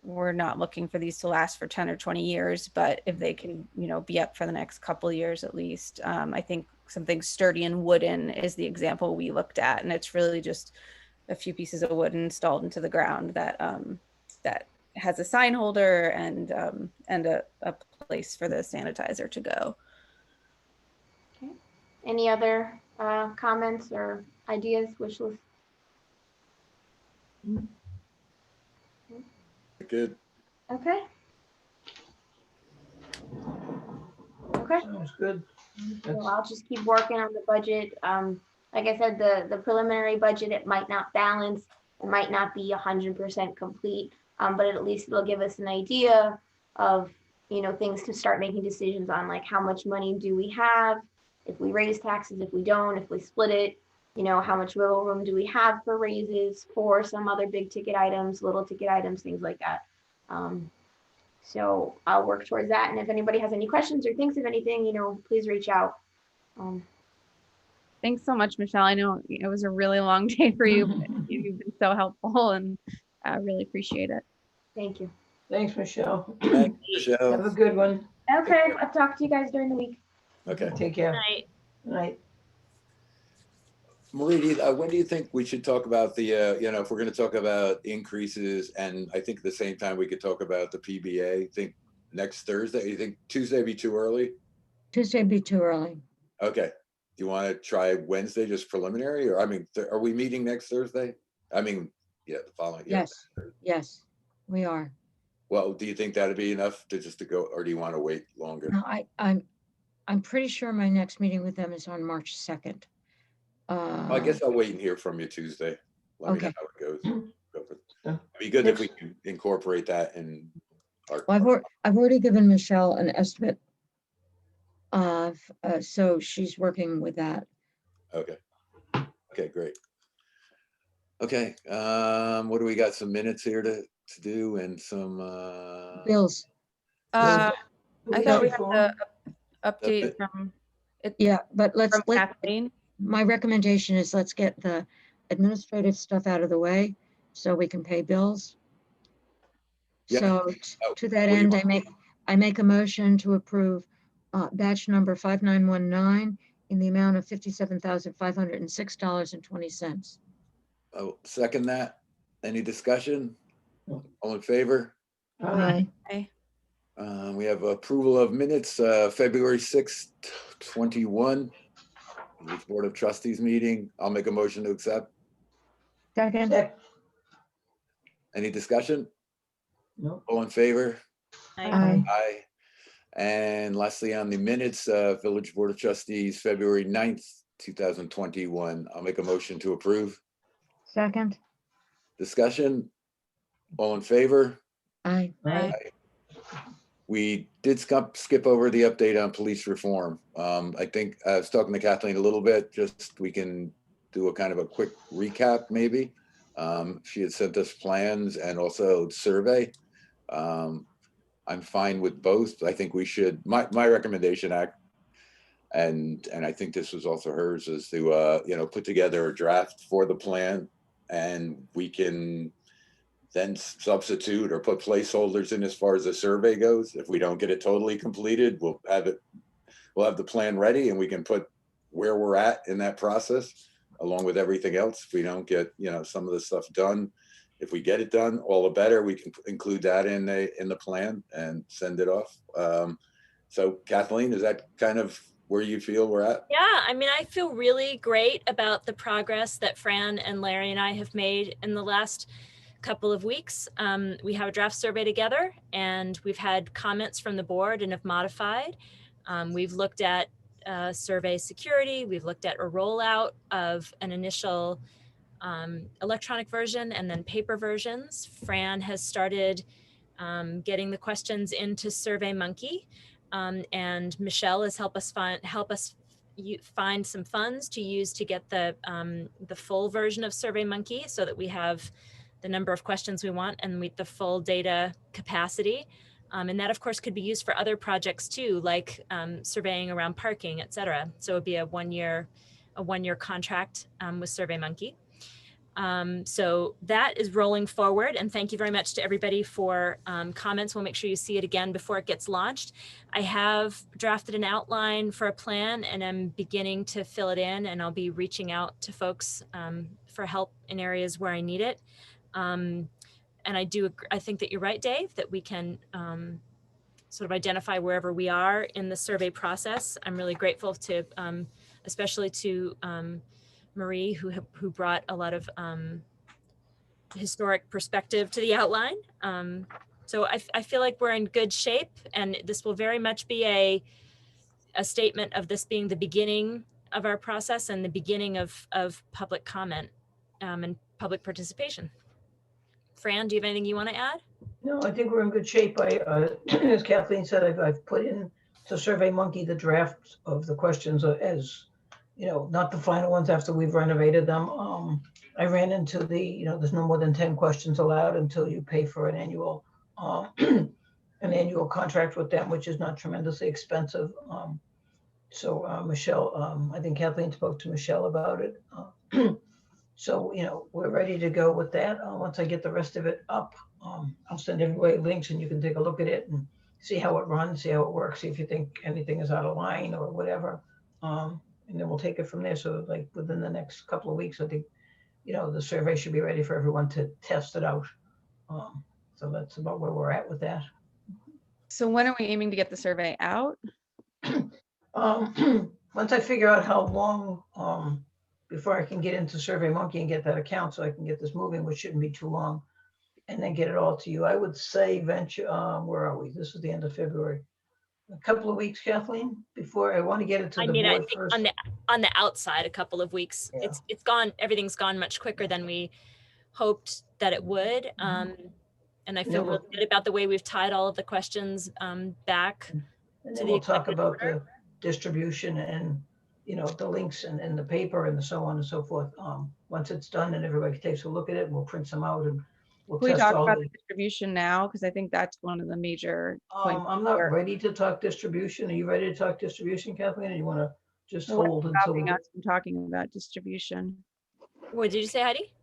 we're not looking for these to last for 10 or 20 years, but if they can, you know, be up for the next couple years at least, I think something sturdy and wooden is the example we looked at. And it's really just a few pieces of wood installed into the ground that, that has a sign holder and a place for the sanitizer to go. Okay. Any other comments or ideas, wish list? Good. Okay. Okay. Sounds good. So I'll just keep working on the budget. Like I said, the preliminary budget, it might not balance, it might not be 100% complete, but at least it'll give us an idea of, you know, things to start making decisions on, like how much money do we have, if we raise taxes, if we don't, if we split it, you know, how much wiggle room do we have for raises for some other big ticket items, little ticket items, things like that. So I'll work towards that. And if anybody has any questions or thinks of anything, you know, please reach out. Thanks so much, Michelle. I know it was a really long day for you, but you've been so helpful and I really appreciate it. Thank you. Thanks, Michelle. Thanks, Have a Michelle. good one. Okay, I'll talk to you guys during the week. Okay. Take care. Right. Good night. Marie, when do you think we should talk about the, you know, if we're going to talk about increases, and I think at the same time we could talk about the PBA, think next Thursday, you think Tuesday be too early? Tuesday be too early. Okay. Do you want to try Wednesday, just preliminary, or I mean, are we meeting next Thursday? I mean, yeah, the following. Yeah. Yes, we are. Well, do you think that'd be enough to go, or do you want to wait longer? No, I'm pretty sure my next meeting with them is on March 2nd. I guess I'll wait and hear from you Tuesday. Let me know Okay. how it goes. Go for it. Yeah. It'd be good if we can incorporate that in our. Well, I've already given Michelle an estimate of, so she's working with that. Okay. Okay, great. Okay, what do we got? Some minutes here to do and some Bills. I thought we had Before- the update from Yeah, but let's, Kathleen. my recommendation is let's get the administrative stuff out of the way so we can pay bills. Yeah. So Oh, to that what do you end, I make a motion to approve batch number 5919 in the amount of $57,506.20. oh, second that. Any discussion? No. All in favor? Aye. We have approval of minutes, February 6th, 21. Board of Trustees meeting. I'll make a motion to accept. Second. Sec- Any discussion? No. All in favor? Aye. Aye. And lastly, on the minutes, Village Board of Trustees, February 9th, 2021. I'll make a motion to approve. Second. Discussion? All in favor? Aye. Aye. We did skip over the update on police reform. I think I was talking to Kathleen a little bit, just we can do a kind of a quick recap maybe. She had sent us plans and also survey. I'm fine with both. I think we should, my recommendation and I think this was also hers, is to, you know, put together a draft for the plan, and we can then substitute or put placeholders in as far as the survey goes. If we don't get it totally completed, we'll have the plan ready and we can put where we're at in that process along with everything else. If we don't get, you know, some of the stuff done, if we get it done, all the better. We can include that in the plan and send it off. So Kathleen, is that kind of where you feel we're at? Yeah, I mean, I feel really great about the progress that Fran and Larry and I have made in the last couple of weeks, we have a draft survey together, and we've had comments from the board and have modified. We've looked at survey security. We've looked at a rollout of an initial electronic version and then paper versions. Fran has started getting the questions into SurveyMonkey, and Michelle has helped us find some funds to use to get the full version of SurveyMonkey, so that we have the number of questions we want and meet the full data capacity. And that, of course, could be used for other projects too, like surveying around parking, et cetera. So it would be a one-year contract with SurveyMonkey. So that is rolling forward, and thank you very much to everybody for comments. We'll make sure you see it again before it gets launched. I have drafted an outline for a plan, and I'm beginning to fill it in, and I'll be reaching out to folks for help in areas where I need it. And I think that you're right, Dave, that we can sort of identify wherever we are in the survey process. I'm really grateful to, especially to Marie, who brought a lot of historic perspective to the outline. So I feel like we're in good shape, and this will very much be a statement of this being the beginning of our process and the beginning of public comment and public participation. Fran, do you have anything you want to add? No, I think we're in good shape. As Kathleen said, I've put in to SurveyMonkey the drafts of the questions as, not the final ones after we've renovated them. I ran into there's no more than 10 questions allowed until you pay for an annual contract with them, which is not tremendously expensive. So Michelle, I think Kathleen spoke to Michelle about it. So, we're ready to go with that. Once I get the rest of it up, I'll send everybody links and you can take a look at it and see how it runs, see how it works, see if you think anything is out of line or whatever. And then we'll take it from there. So like within the next couple of weeks, I think, the survey should be ready for everyone to test it out. So that's about where we're at with that. So when are we aiming to get the survey out? Once I figure out how long, before I can get into SurveyMonkey and get that account so I can get this moving, which shouldn't be too long, and then get it all to you. I would say venture, where are we? This is the end of February. A couple of weeks, Kathleen, before I want to get it to the board I think first. on the outside, a couple of weeks. Yeah. It's gone. Everything's gone much quicker than we hoped that it would. And I feel really good about the way we've tied all of the questions back. And then we'll talk about the distribution and, the links and the paper and so on and so forth. Once it's done and everybody takes a look at it, we'll print some out and we'll Can we test talk all about the. the distribution now? Because I think that's one of the major points. I'm not ready to talk distribution. Are you ready to talk distribution, Kathleen? Or you want to just What's hold until we stopping get. us from talking about distribution? What did you say, Heidi?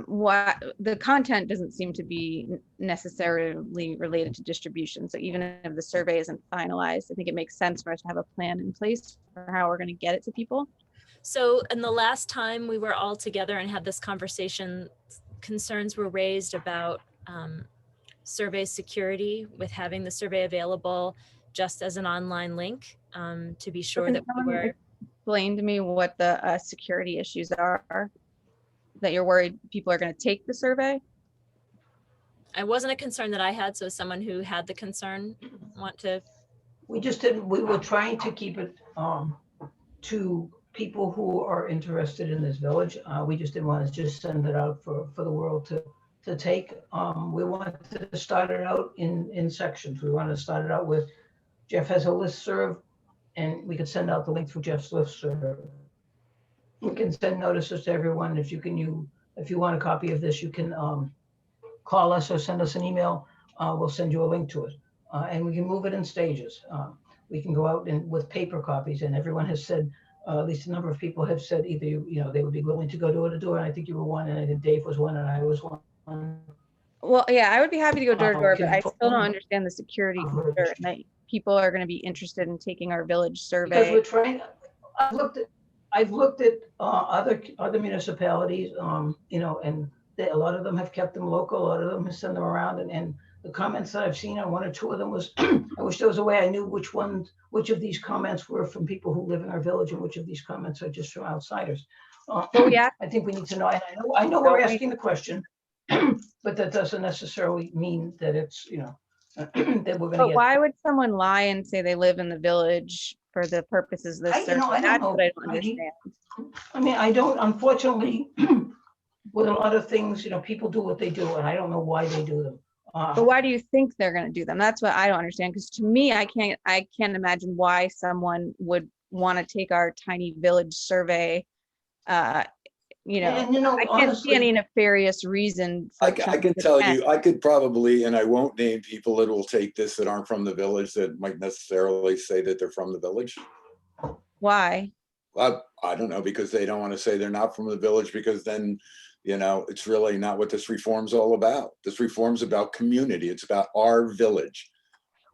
What the content doesn't seem to be necessarily related to distribution. So even if the survey isn't finalized, I think it makes sense for us to have a plan in place for how we're going to get it to people. So in the last time we were all together and had this conversation, concerns were raised about survey security with having the survey available just as an online link to be sure that we were. Explain to me what the security issues are that you're worried people are going to take the survey. I wasn't a concern that I had, so as someone who had the concern, want to. We just didn't, we were trying to keep it to people who are interested in this village. We just didn't want to just send it out for the world to take. We wanted to start it out in sections. We wanted to start it out with, Jeff has a listserv and we could send out the link through Jeff's listserv. We can send notices to everyone. If you want a copy of this, you can call us or send us an email. We'll send you a link to it. And we can move it in stages. We can go out with paper copies, and everyone has said, at least a number of people have said either, they would be willing to go door to door. And I think you were one, and I think Dave was one, and I was one. Well, yeah, I would be happy to go door to door, but I still don't understand the security concern that people are going to be interested in taking our village survey. Because we're trying, I've looked at other municipalities, and a lot of them have kept them local. A lot of them have sent them around, and the comments that I've seen on one or two of them was, I wish there was a way I knew which of these comments were from people who live in our village and which of these comments are just from outsiders. I think we need to know. And I know we're asking the question. But that doesn't necessarily mean that it's, that we're gonna But get. why would someone lie and say they live in the village for the purposes of this I survey? don't That's know, what I don't Heidi. understand. I mean, I don't, unfortunately, with a lot of things, people do what they do, and I don't know why they do them. But why do you think they're going to do them? That's what I don't understand. Because to me, I can't imagine why someone would want to take our tiny village survey. And, I can't see any nefarious reason. I For can tell you, I could probably, and I won't name people that will take this that aren't from the village that might necessarily say that they're from the village. Why? I don't know, because they don't want to say they're not from the village, because then, it's really not what this reform's all about. This reform's about community. It's about our village.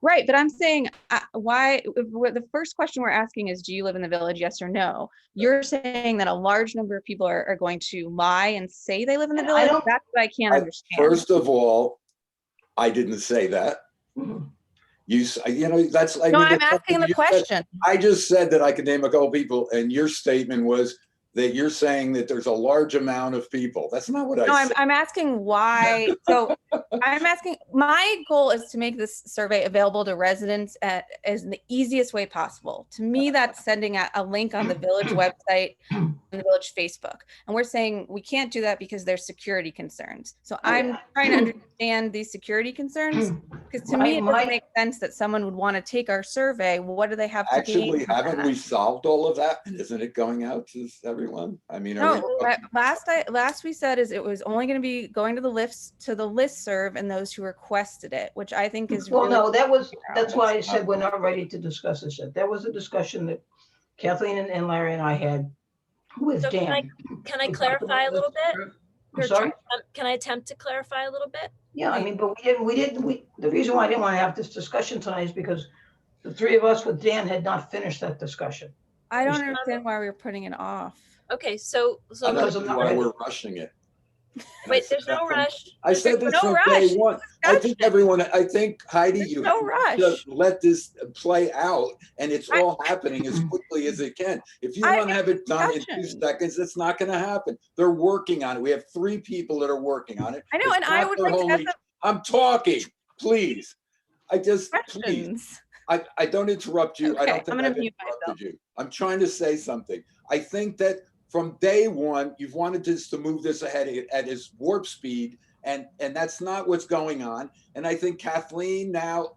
Right, but I'm saying why? The first question we're asking is, do you live in the village? Yes or no. You're saying that a large number of people are going to lie and say they live in the And I village. don't- That's what I can't understand. First of all, I didn't say that. Mhm. That's. No, I'm asking the question. I just said that I could name a couple people, and your statement was that you're saying that there's a large amount of people. That's not what No, I said. I'm asking why. So I'm asking, my goal is to make this survey available to residents as the easiest way possible. To me, that's sending a link on the village website and the village Facebook. And we're saying we can't do that because there's security concerns. So I'm trying to understand these security concerns, because to me, it doesn't make sense that someone would want to take our survey. What do they have to gain? Actually, haven't we solved all of that? And isn't it going out to everyone? I mean, no, last we said is it was only going to be going to the listserv and those who requested it, which I think is Well, really, no, that's why I said we're not ready to discuss this yet. That was a discussion that Kathleen and Larry and I had with So Dan. can I We talked clarify a about little bit? listserv. I'm sorry? Can I attempt to clarify a little bit? Yeah, I mean, but the reason why I didn't want to have this discussion tonight is because the three of us with Dan had not finished that discussion. I don't understand why we were putting it off. Okay, so I Because don't I'm know not why ready. we're rushing it. And I wait, said there's that no from- rush. I said this no from rush. day one. I think Heidi, There's you no have to rush. let this play out, and it's all happening as quickly as it can. If you I want to have it done in discussion. 2 seconds, it's not going to happen. They're working on it. We have 3 people that are working on it. I know, It's and I not would their like to only- ask I'm talking, please. Please. questions. I don't interrupt you. I Okay, don't think I'm gonna I've mute interrupted you. I'm trying to say something. I think that from day one, you've wanted this to move this ahead at its warp speed, and that's not what's going on. And I think Kathleen now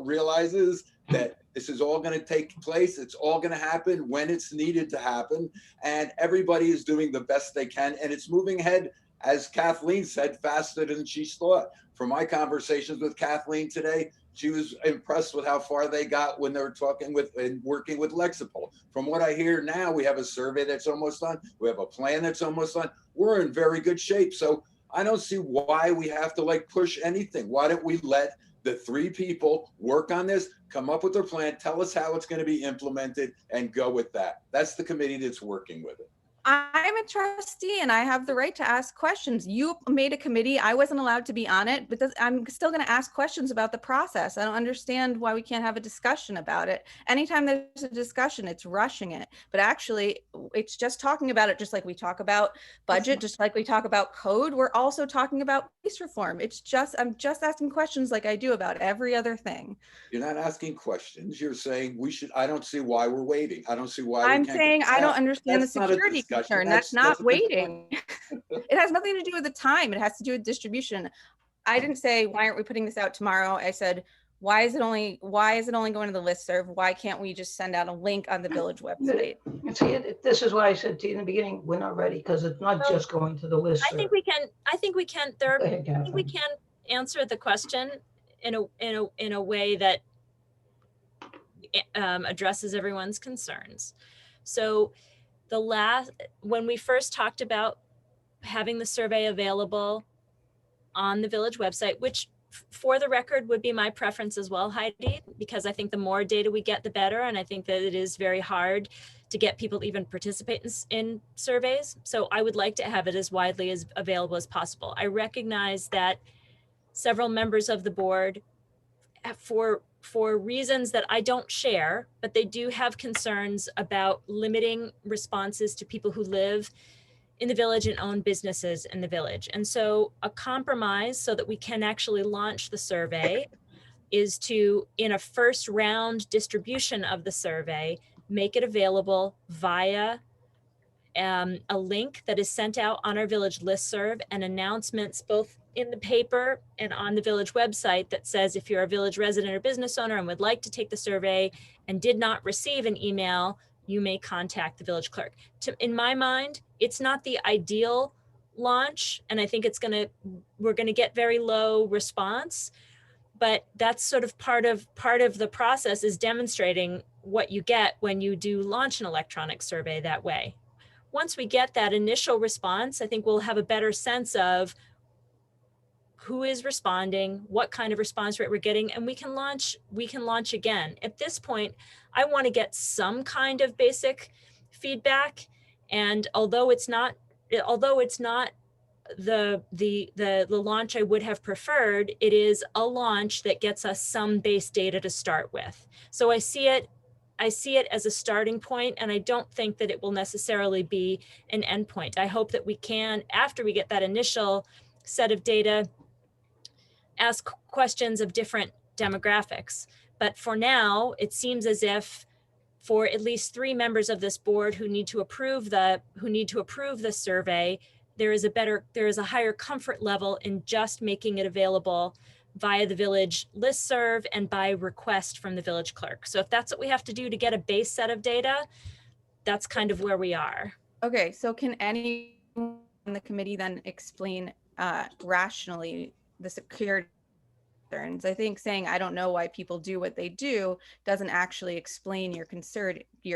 realizes that this is all going to take place. It's all going to happen when it's needed to happen, and everybody is doing the best they can, and it's moving ahead, as Kathleen said, faster than she thought. From my conversations with Kathleen today, she was impressed with how far they got when they were talking with and working with Lexipol. From what I hear now, we have a survey that's almost done. We have a plan that's almost done. We're in very good shape. So I don't see why we have to push anything. Why don't we let the 3 people work on this, come up with their plan, tell us how it's going to be implemented, and go with that. That's the committee that's working with it. I'm a trustee and I have the right to ask questions. You made a committee. I wasn't allowed to be on it, but I'm still going to ask questions about the process. I don't understand why we can't have a discussion about it. Anytime there's a discussion, it's rushing it. But actually, it's just talking about it, just like we talk about budget, just like we talk about code. We're also talking about police reform. I'm just asking questions like I do about every other thing. You're not asking questions. You're saying we should. I don't see why we're waiting. I don't see why. I'm saying I don't understand the That's not a security discussion. concern. That's That's not a waiting. It has nothing to do with the time. It has to do with distribution. I didn't say, why aren't we putting this out tomorrow? I said, why is it only going to the listserv? Why can't we just send out a link on the village website? See, this is why I said to you in the beginning, we're not ready, because it's not just going to the list. I think we can Go ahead, I think we can answer the question in a way that addresses everyone's concerns. So when we first talked about having the survey available on the village website, which for the record would be my preference as well, Heidi, because I think the more data we get, the better. And I think that it is very hard to get people to even participate in surveys. So I would like to have it as widely as available as possible. I recognize that several members of the board, for reasons that I don't share, but they do have concerns about limiting responses to people who live in the village and own businesses in the village. And so a compromise so that we can actually launch the survey is to, in a first round distribution of the survey, make it available via a link that is sent out on our village listserv, and announcements both in the paper and on the village website that says, if you're a village resident or business owner and would like to take the survey and did not receive an email, you may contact the village clerk. In my mind, it's not the ideal launch, and I think we're gonna get very low response, but that's sort of part of the process, is demonstrating what you get when you do launch an electronic survey that way. Once we get that initial response, I think we'll have a better sense of who is responding, what kind of response rate we're getting, and we can launch again. At this point, I want to get some kind of basic feedback. And although it's not the launch I would have preferred, it is a launch that gets us some base data to start with. So I see it as a starting point, and I don't think that it will necessarily be an endpoint. I hope that we can, after we get that initial set of data, ask questions of different demographics. But for now, it seems as if for at least 3 members of this board who need to approve the survey, there is a higher comfort level in just making it available via the village listserv and by request from the village clerk. So if that's what we have to do to get a base set of data, that's kind of where we are. Okay, so can anyone on the committee then explain rationally the security concerns? I think saying I don't know why people do what they do doesn't actually explain your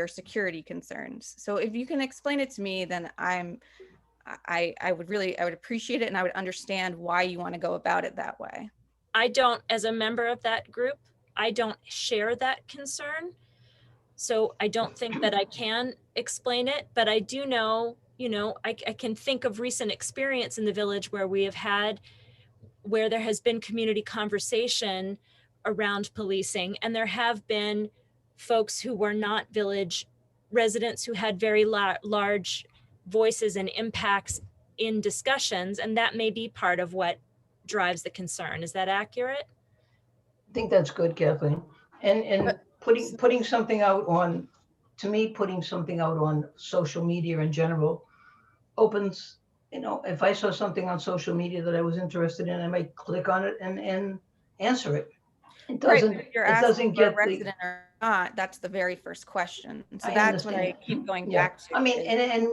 security concerns. So if you can explain it to me, then I would appreciate it, and I would understand why you want to go about it that way. I don't, as a member of that group, I don't share that concern. So I don't think that I can explain it, but I do know, I can think of recent experience in the village where there has been community conversation around policing, and there have been folks who were not village residents who had very large voices and impacts in discussions, and that may be part of what drives the concern. Is that accurate? I think that's good, Kathleen. And putting something out on, to me, putting something out on social media in general opens, if I saw something on social media that I was interested in, I might click on it and answer it. It doesn't, Right, you're it asking doesn't for a get the, resident or not, that's the very first question. So I that's what I understand. keep going Yeah, back to. I mean, and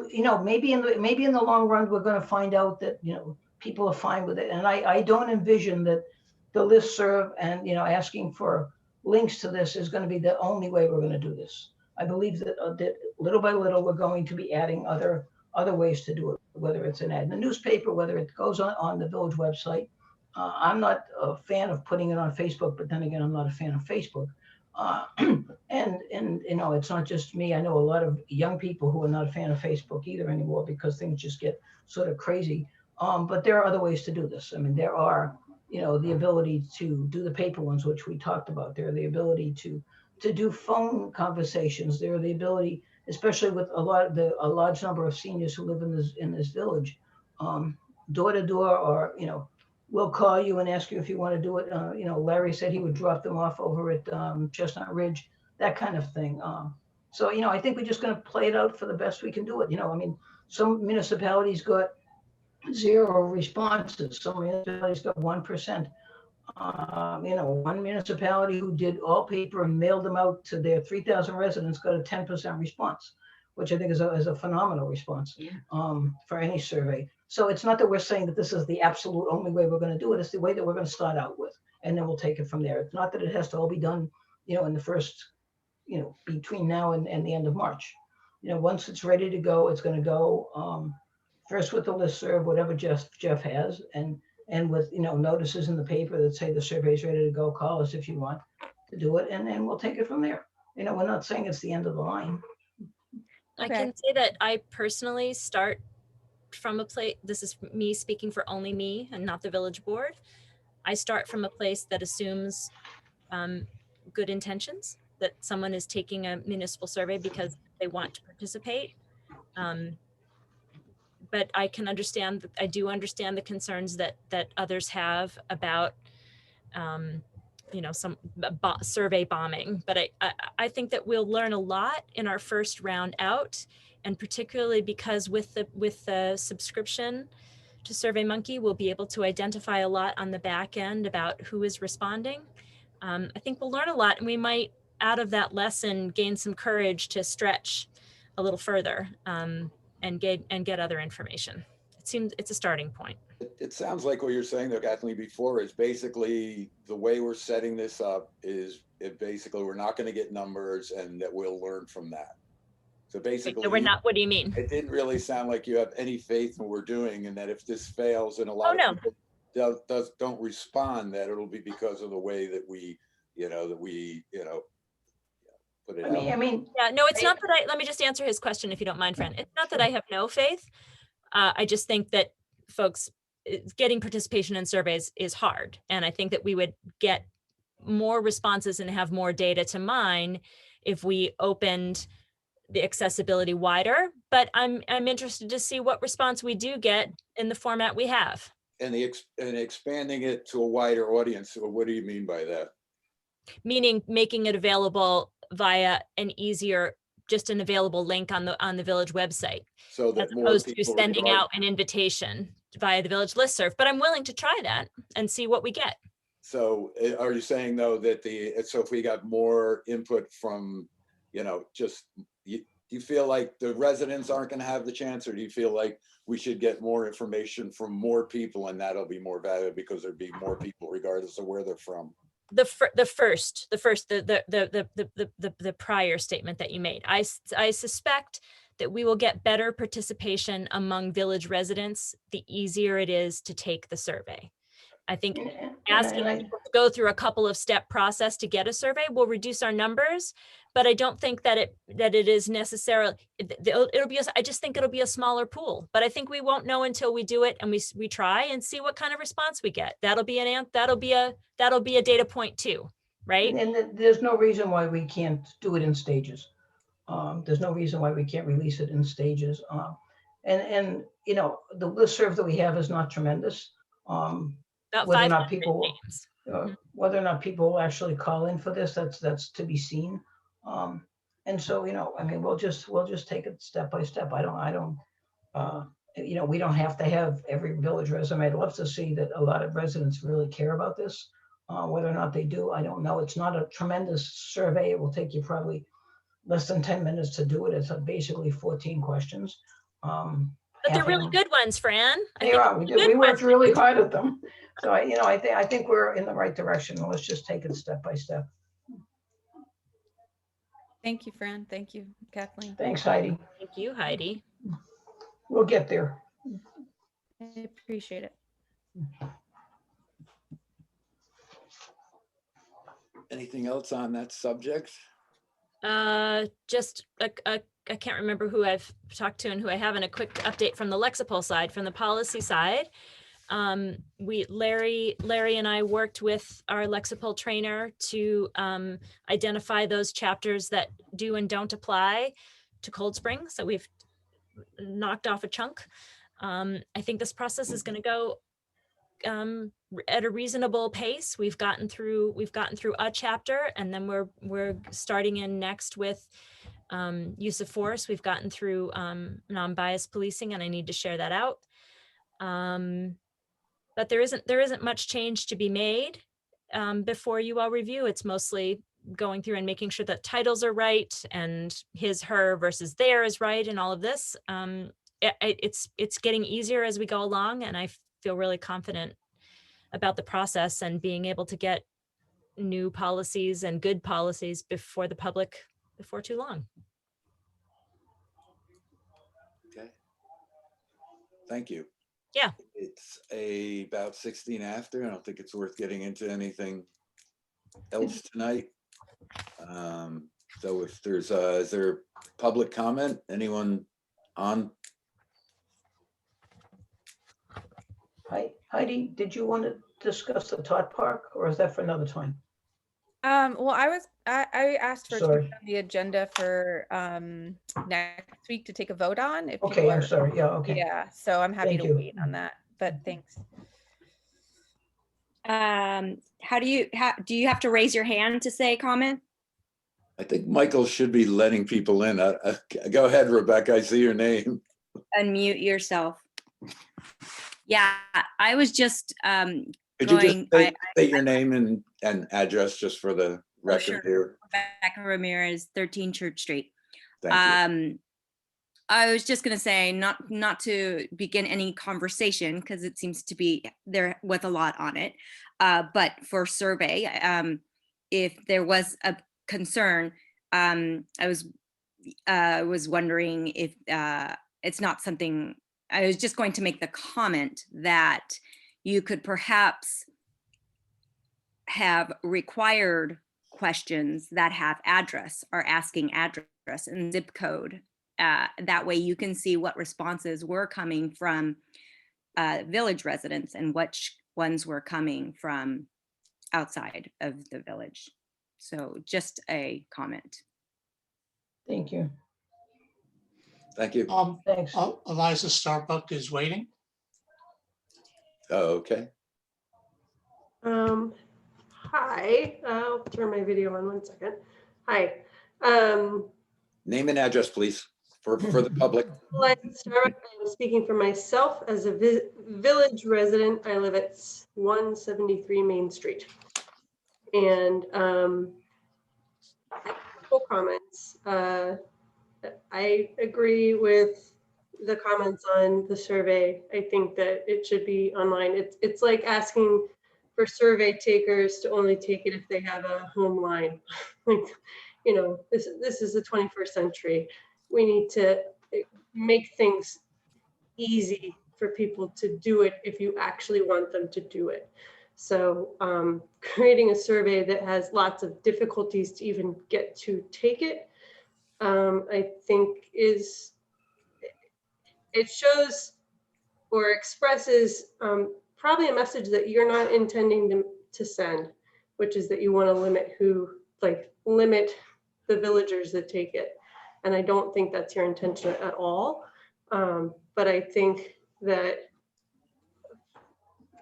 maybe in the long run, we're gonna find out that, people are fine with it. And I don't envision that the listserv and, asking for links to this is gonna be the only way we're gonna do this. I believe that little by little, we're going to be adding other ways to do it, whether it's an ad in the newspaper, whether it goes on the village website. I'm not a fan of putting it on Facebook, but then again, I'm not a fan of Facebook. And it's not just me. I know a lot of young people who are not a fan of Facebook either anymore, because things just get sort of crazy. But there are other ways to do this. I mean, there are, the ability to do the paper ones, which we talked about. There are the ability to do phone conversations. There are the ability, especially with a large number of seniors who live in this village, door to door, or we'll call you and ask you if you want to do it. Larry said he would drop them off over at Chestnut Ridge, that kind of thing. So I think we're just going to play it out for the best we can do it. I mean, some municipalities got 0 responses. Some municipalities got 1%. One municipality who did all paper and mailed them out to their 3,000 residents got a 10% response, which I think is a phenomenal response for any survey. So it's not that we're saying that this is the absolute only way we're going to do it. It's the way that we're going to start out with, and then we'll take it from there. It's not that it has to all be done, in the first, between now and the end of March. Once it's ready to go, it's going to go first with the listserv, whatever Jeff has, and with notices in the paper that say the survey is ready to go. Call us if you want to do it, and then we'll take it from there. We're not saying it's the end of the line. I Okay. can say that I personally start from a place, this is me speaking for only me and not the village board. I start from a place that assumes good intentions, that someone is taking a municipal survey because they want to participate. but I can understand, I do understand the concerns that others have about, some survey bombing. But I think that we'll learn a lot in our first round out, and particularly because with the subscription to SurveyMonkey, we'll be able to identify a lot on the back end about who is responding. I think we'll learn a lot, and we might, out of that lesson, gain some courage to stretch a little further, and get other information. It seems it's a starting point. It sounds like what you're saying though, Kathleen, before is basically the way we're setting this up is basically we're not going to get numbers and that we'll learn from that. So basically, So we're not, what do you mean? it didn't really sound like you have any faith in what we're doing, and that if this fails and a lot of people don't respond, that it'll be because of the way that we put it out. I mean, Yeah, no, it's not that let me just answer his question if you don't mind, Fran. It's not that I have no faith. I just think that folks, getting participation in surveys is hard. And I think that we would get more responses and have more data to mine if we opened the accessibility wider. But I'm interested to see what response we do get in the format we have. And expanding it to a wider audience. So what do you mean by that? Meaning making it available via just an available link on the village website, So that as more opposed to people sending out an invitation via the village listserv. But I'm willing to try that and see what we get. So are you saying though that so if we got more input from, do you feel like the residents aren't going to have the chance, or do you feel like we should get more information from more people and that'll be more valuable because there'd be more people regardless of where they're from? The prior statement that you made. I suspect that we will get better participation among village residents the easier it is to take the survey. I think asking people to go through a couple of step process to get a survey will reduce our numbers, but I don't think that it is necessarily, I just think it'll be a smaller pool, but I think we won't know until we do it and we try and see what kind of response we get. That'll be a data point too, right? And there's no reason why we can't do it in stages. There's no reason why we can't release it in stages. And the listserv that we have is not tremendous. About Whether or 500 not people, names. whether or not people actually call in for this, that's to be seen. And so, I mean, we'll just take it step by step. We don't have to have every village resume. I'd love to see that a lot of residents really care about this. Whether or not they do, I don't know. It's not a tremendous survey. It will take you probably less than 10 minutes to do it. It's basically 14 questions. But they're really good ones, Fran. They are. We worked really hard at them. So I think we're in the right direction. Let's just take it step by step. Thank you, Fran. Thank you, Kathleen. Thanks, Heidi. Thank you, Heidi. We'll get there. I appreciate it. Anything else on that subject? Just I can't remember who I've talked to and who I haven't. A quick update from the Lexipol side, from the policy side. Larry and I worked with our Lexipol trainer to identify those chapters that do and don't apply to Cold Spring. So we've knocked off a chunk. I think this process is going to go at a reasonable pace. We've gotten through a chapter, and then we're starting in next with use of force. We've gotten through non-biased policing, and I need to share that out. But there isn't much change to be made before you all review. It's mostly going through and making sure that titles are right and his, her versus their is right, and all of this. It's getting easier as we go along, and I feel really confident about the process and being able to get new policies and good policies before the public before too long. Okay. Thank you. Yeah. It's about 16 after. I don't think it's worth getting into anything else tonight. So if there's is there public comment? Anyone on? Heidi, did you want to discuss the Tot Park, or is that for another time? Well, I asked for it to be Sorry. on the agenda for next week to take a vote on if Okay, people I'm are, sorry. Yeah, okay. yeah, so I'm happy Thank to you. wait on that, but thanks. How do you have to raise your hand to say comment? I think Michael should be letting people in. Go ahead, Rebecca. I see your name. Unmute yourself. Yeah, I was just Could you just going, state your name and address just for the record sure. here? Rebecca Ramirez, 13 Church Street. Thank you. I was just going to say not to begin any conversation because it seems to be there with a lot on it. But for survey, if there was a concern, I was wondering if it's not something. I was just going to make the comment that you could perhaps have required questions that have address or asking address and zip code. That way you can see what responses were coming from village residents and which ones were coming from outside of the village. So just a comment. Thank you. Thank you. Thanks. Eliza Starbuck is waiting. Oh, okay. Hi, I'll turn my video on 1 second. Hi. Name and address, please, for the public. I'm speaking for myself as a village resident. I live at 173 Main Street. And couple comments. I agree with the comments on the survey. I think that it should be online. It's like asking for survey takers to only take it if they have a home line. Like, you know, this is the 21st century. We need to make things easy for people to do it if you actually want them to do it. So creating a survey that has lots of difficulties to even get to take it, I think it shows or expresses probably a message that you're not intending to send, which is that you want to limit the villagers that take it. And I don't think that's your intention at all. But I think that,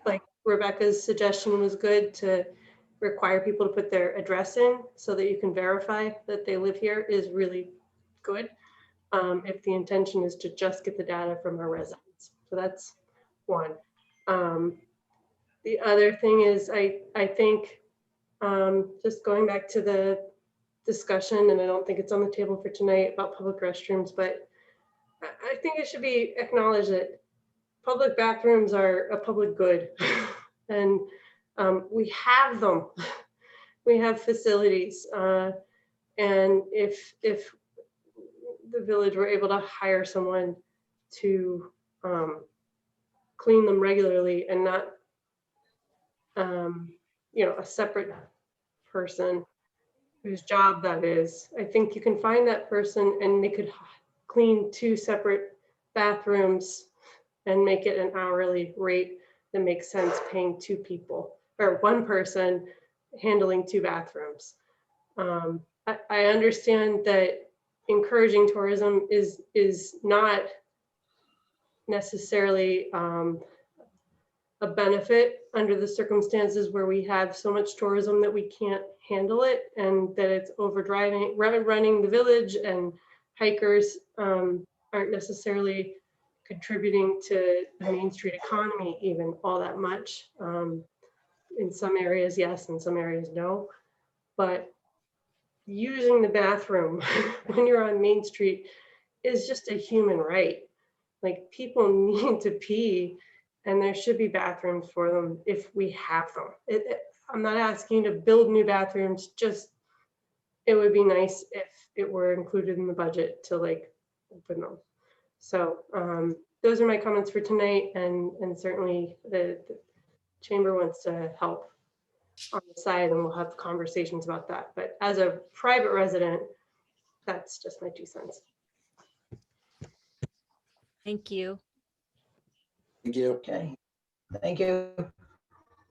like Rebecca's suggestion was good, to require people to put their address in so that you can verify that they live here is really good. If the intention is to just get the data from our residents. So that's one. The other thing is I think just going back to the discussion, and I don't think it's on the table for tonight about public restrooms, but I think it should be acknowledged that public bathrooms are a public good. And we have them. We have facilities. And if the village were able to hire someone to clean them regularly and not, a separate person whose job that is, I think you can find that person and they could clean 2 separate bathrooms and make it an hourly rate that makes sense, paying 2 people or 1 person handling 2 bathrooms. I understand that encouraging tourism is not necessarily a benefit under the circumstances where we have so much tourism that we can't handle it, and that it's running the village, and hikers aren't necessarily contributing to the Main Street economy even all that much. In some areas, yes, in some areas, no. But using the bathroom when you're on Main Street is just a human right. Like, people need to pee, and there should be bathrooms for them if we have them. I'm not asking you to build new bathrooms, just it would be nice if it were included in the budget to open them. So those are my comments for tonight, and certainly the chamber wants to help on the side, and we'll have conversations about that. But as a private resident, that's just my 2 cents. Thank you. Thank you. Okay. Thank you.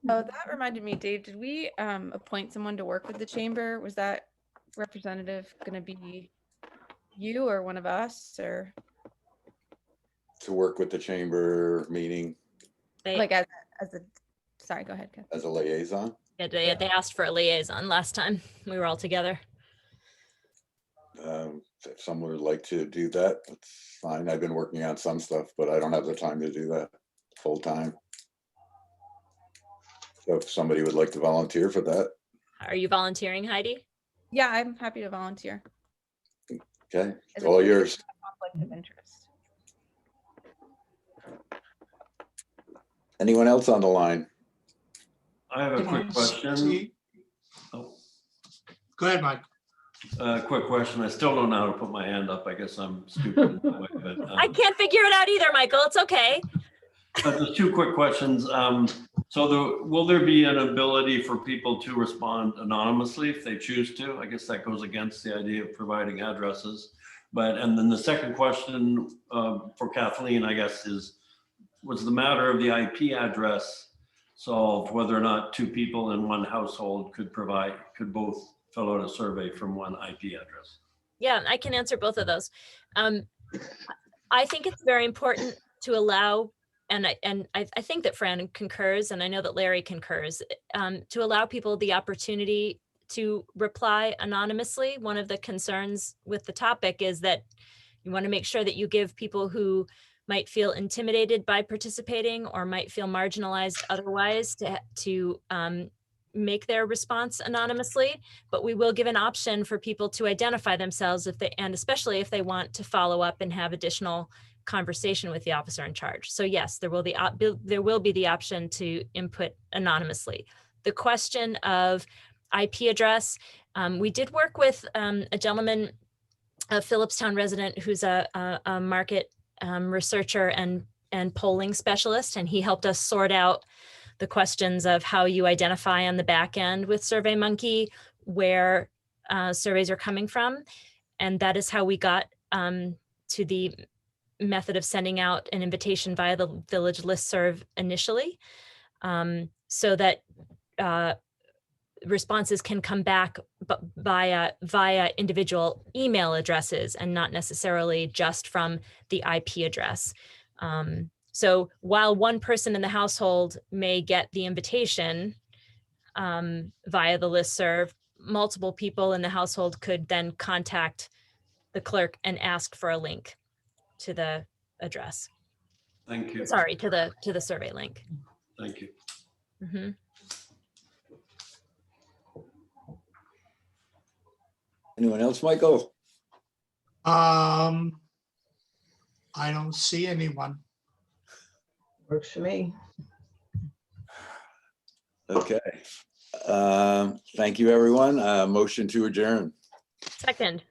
Oh, that reminded me, Dave, did we appoint someone to work with the chamber? Was that representative gonna be you or one of us, or To work with the chamber meeting They, like as a, sorry, go ahead, Ken. as a liaison. yeah, they asked for a liaison last time we were all together. If someone would like to do that, that's fine. I've been working on some stuff, but I don't have the time to do that full time. So if somebody would like to volunteer for that, Are you volunteering, Heidi? Yeah, I'm happy to volunteer. okay, As it's a all person yours. with a conflict of interest. Anyone else on the line? I have a quick question. See- Oh, Go ahead, Mike. quick question. I still don't know how to put my hand up. I guess I'm stupid in that way, but I can't figure it out either, Michael. It's okay. just two quick questions. Will there be an ability for people to respond anonymously if they choose to? I guess that goes against the idea of providing addresses. And then the second question for Kathleen, I guess, was the matter of the IP address solved, whether or not two people in one household could both fill out a survey from one IP address? Yeah, I can answer both of those. I think it's very important to allow, and I think that Fran concurs, and I know that Larry concurs, to allow people the opportunity to reply anonymously. One of the concerns with the topic is that you want to make sure that you give people who might feel intimidated by participating or might feel marginalized otherwise to make their response anonymously, but we will give an option for people to identify themselves and especially if they want to follow up and have additional conversation with the officer in charge. So yes, there will be the option to input anonymously. The question of IP address, we did work with a gentleman, a Phillipstown resident who's a market researcher and polling specialist, and he helped us sort out the questions of how you identify on the back end with SurveyMonkey where surveys are coming from. And that is how we got to the method of sending out an invitation via the village listserv initially, so that responses can come back via individual email addresses and not necessarily just from the IP address. So while one person in the household may get the invitation via the listserv, multiple people in the household could then contact the clerk and ask for a link to the address. Thank you. Sorry, to the survey link. Thank you. Mhm. Anyone else, Michael? I don't see anyone. Works for me. Okay. Thank you, everyone. Motion to adjourn. Second.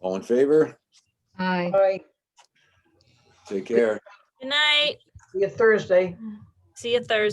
All in favor? Aye. All right, Take care. Good night. see you Thursday. See you Thursday.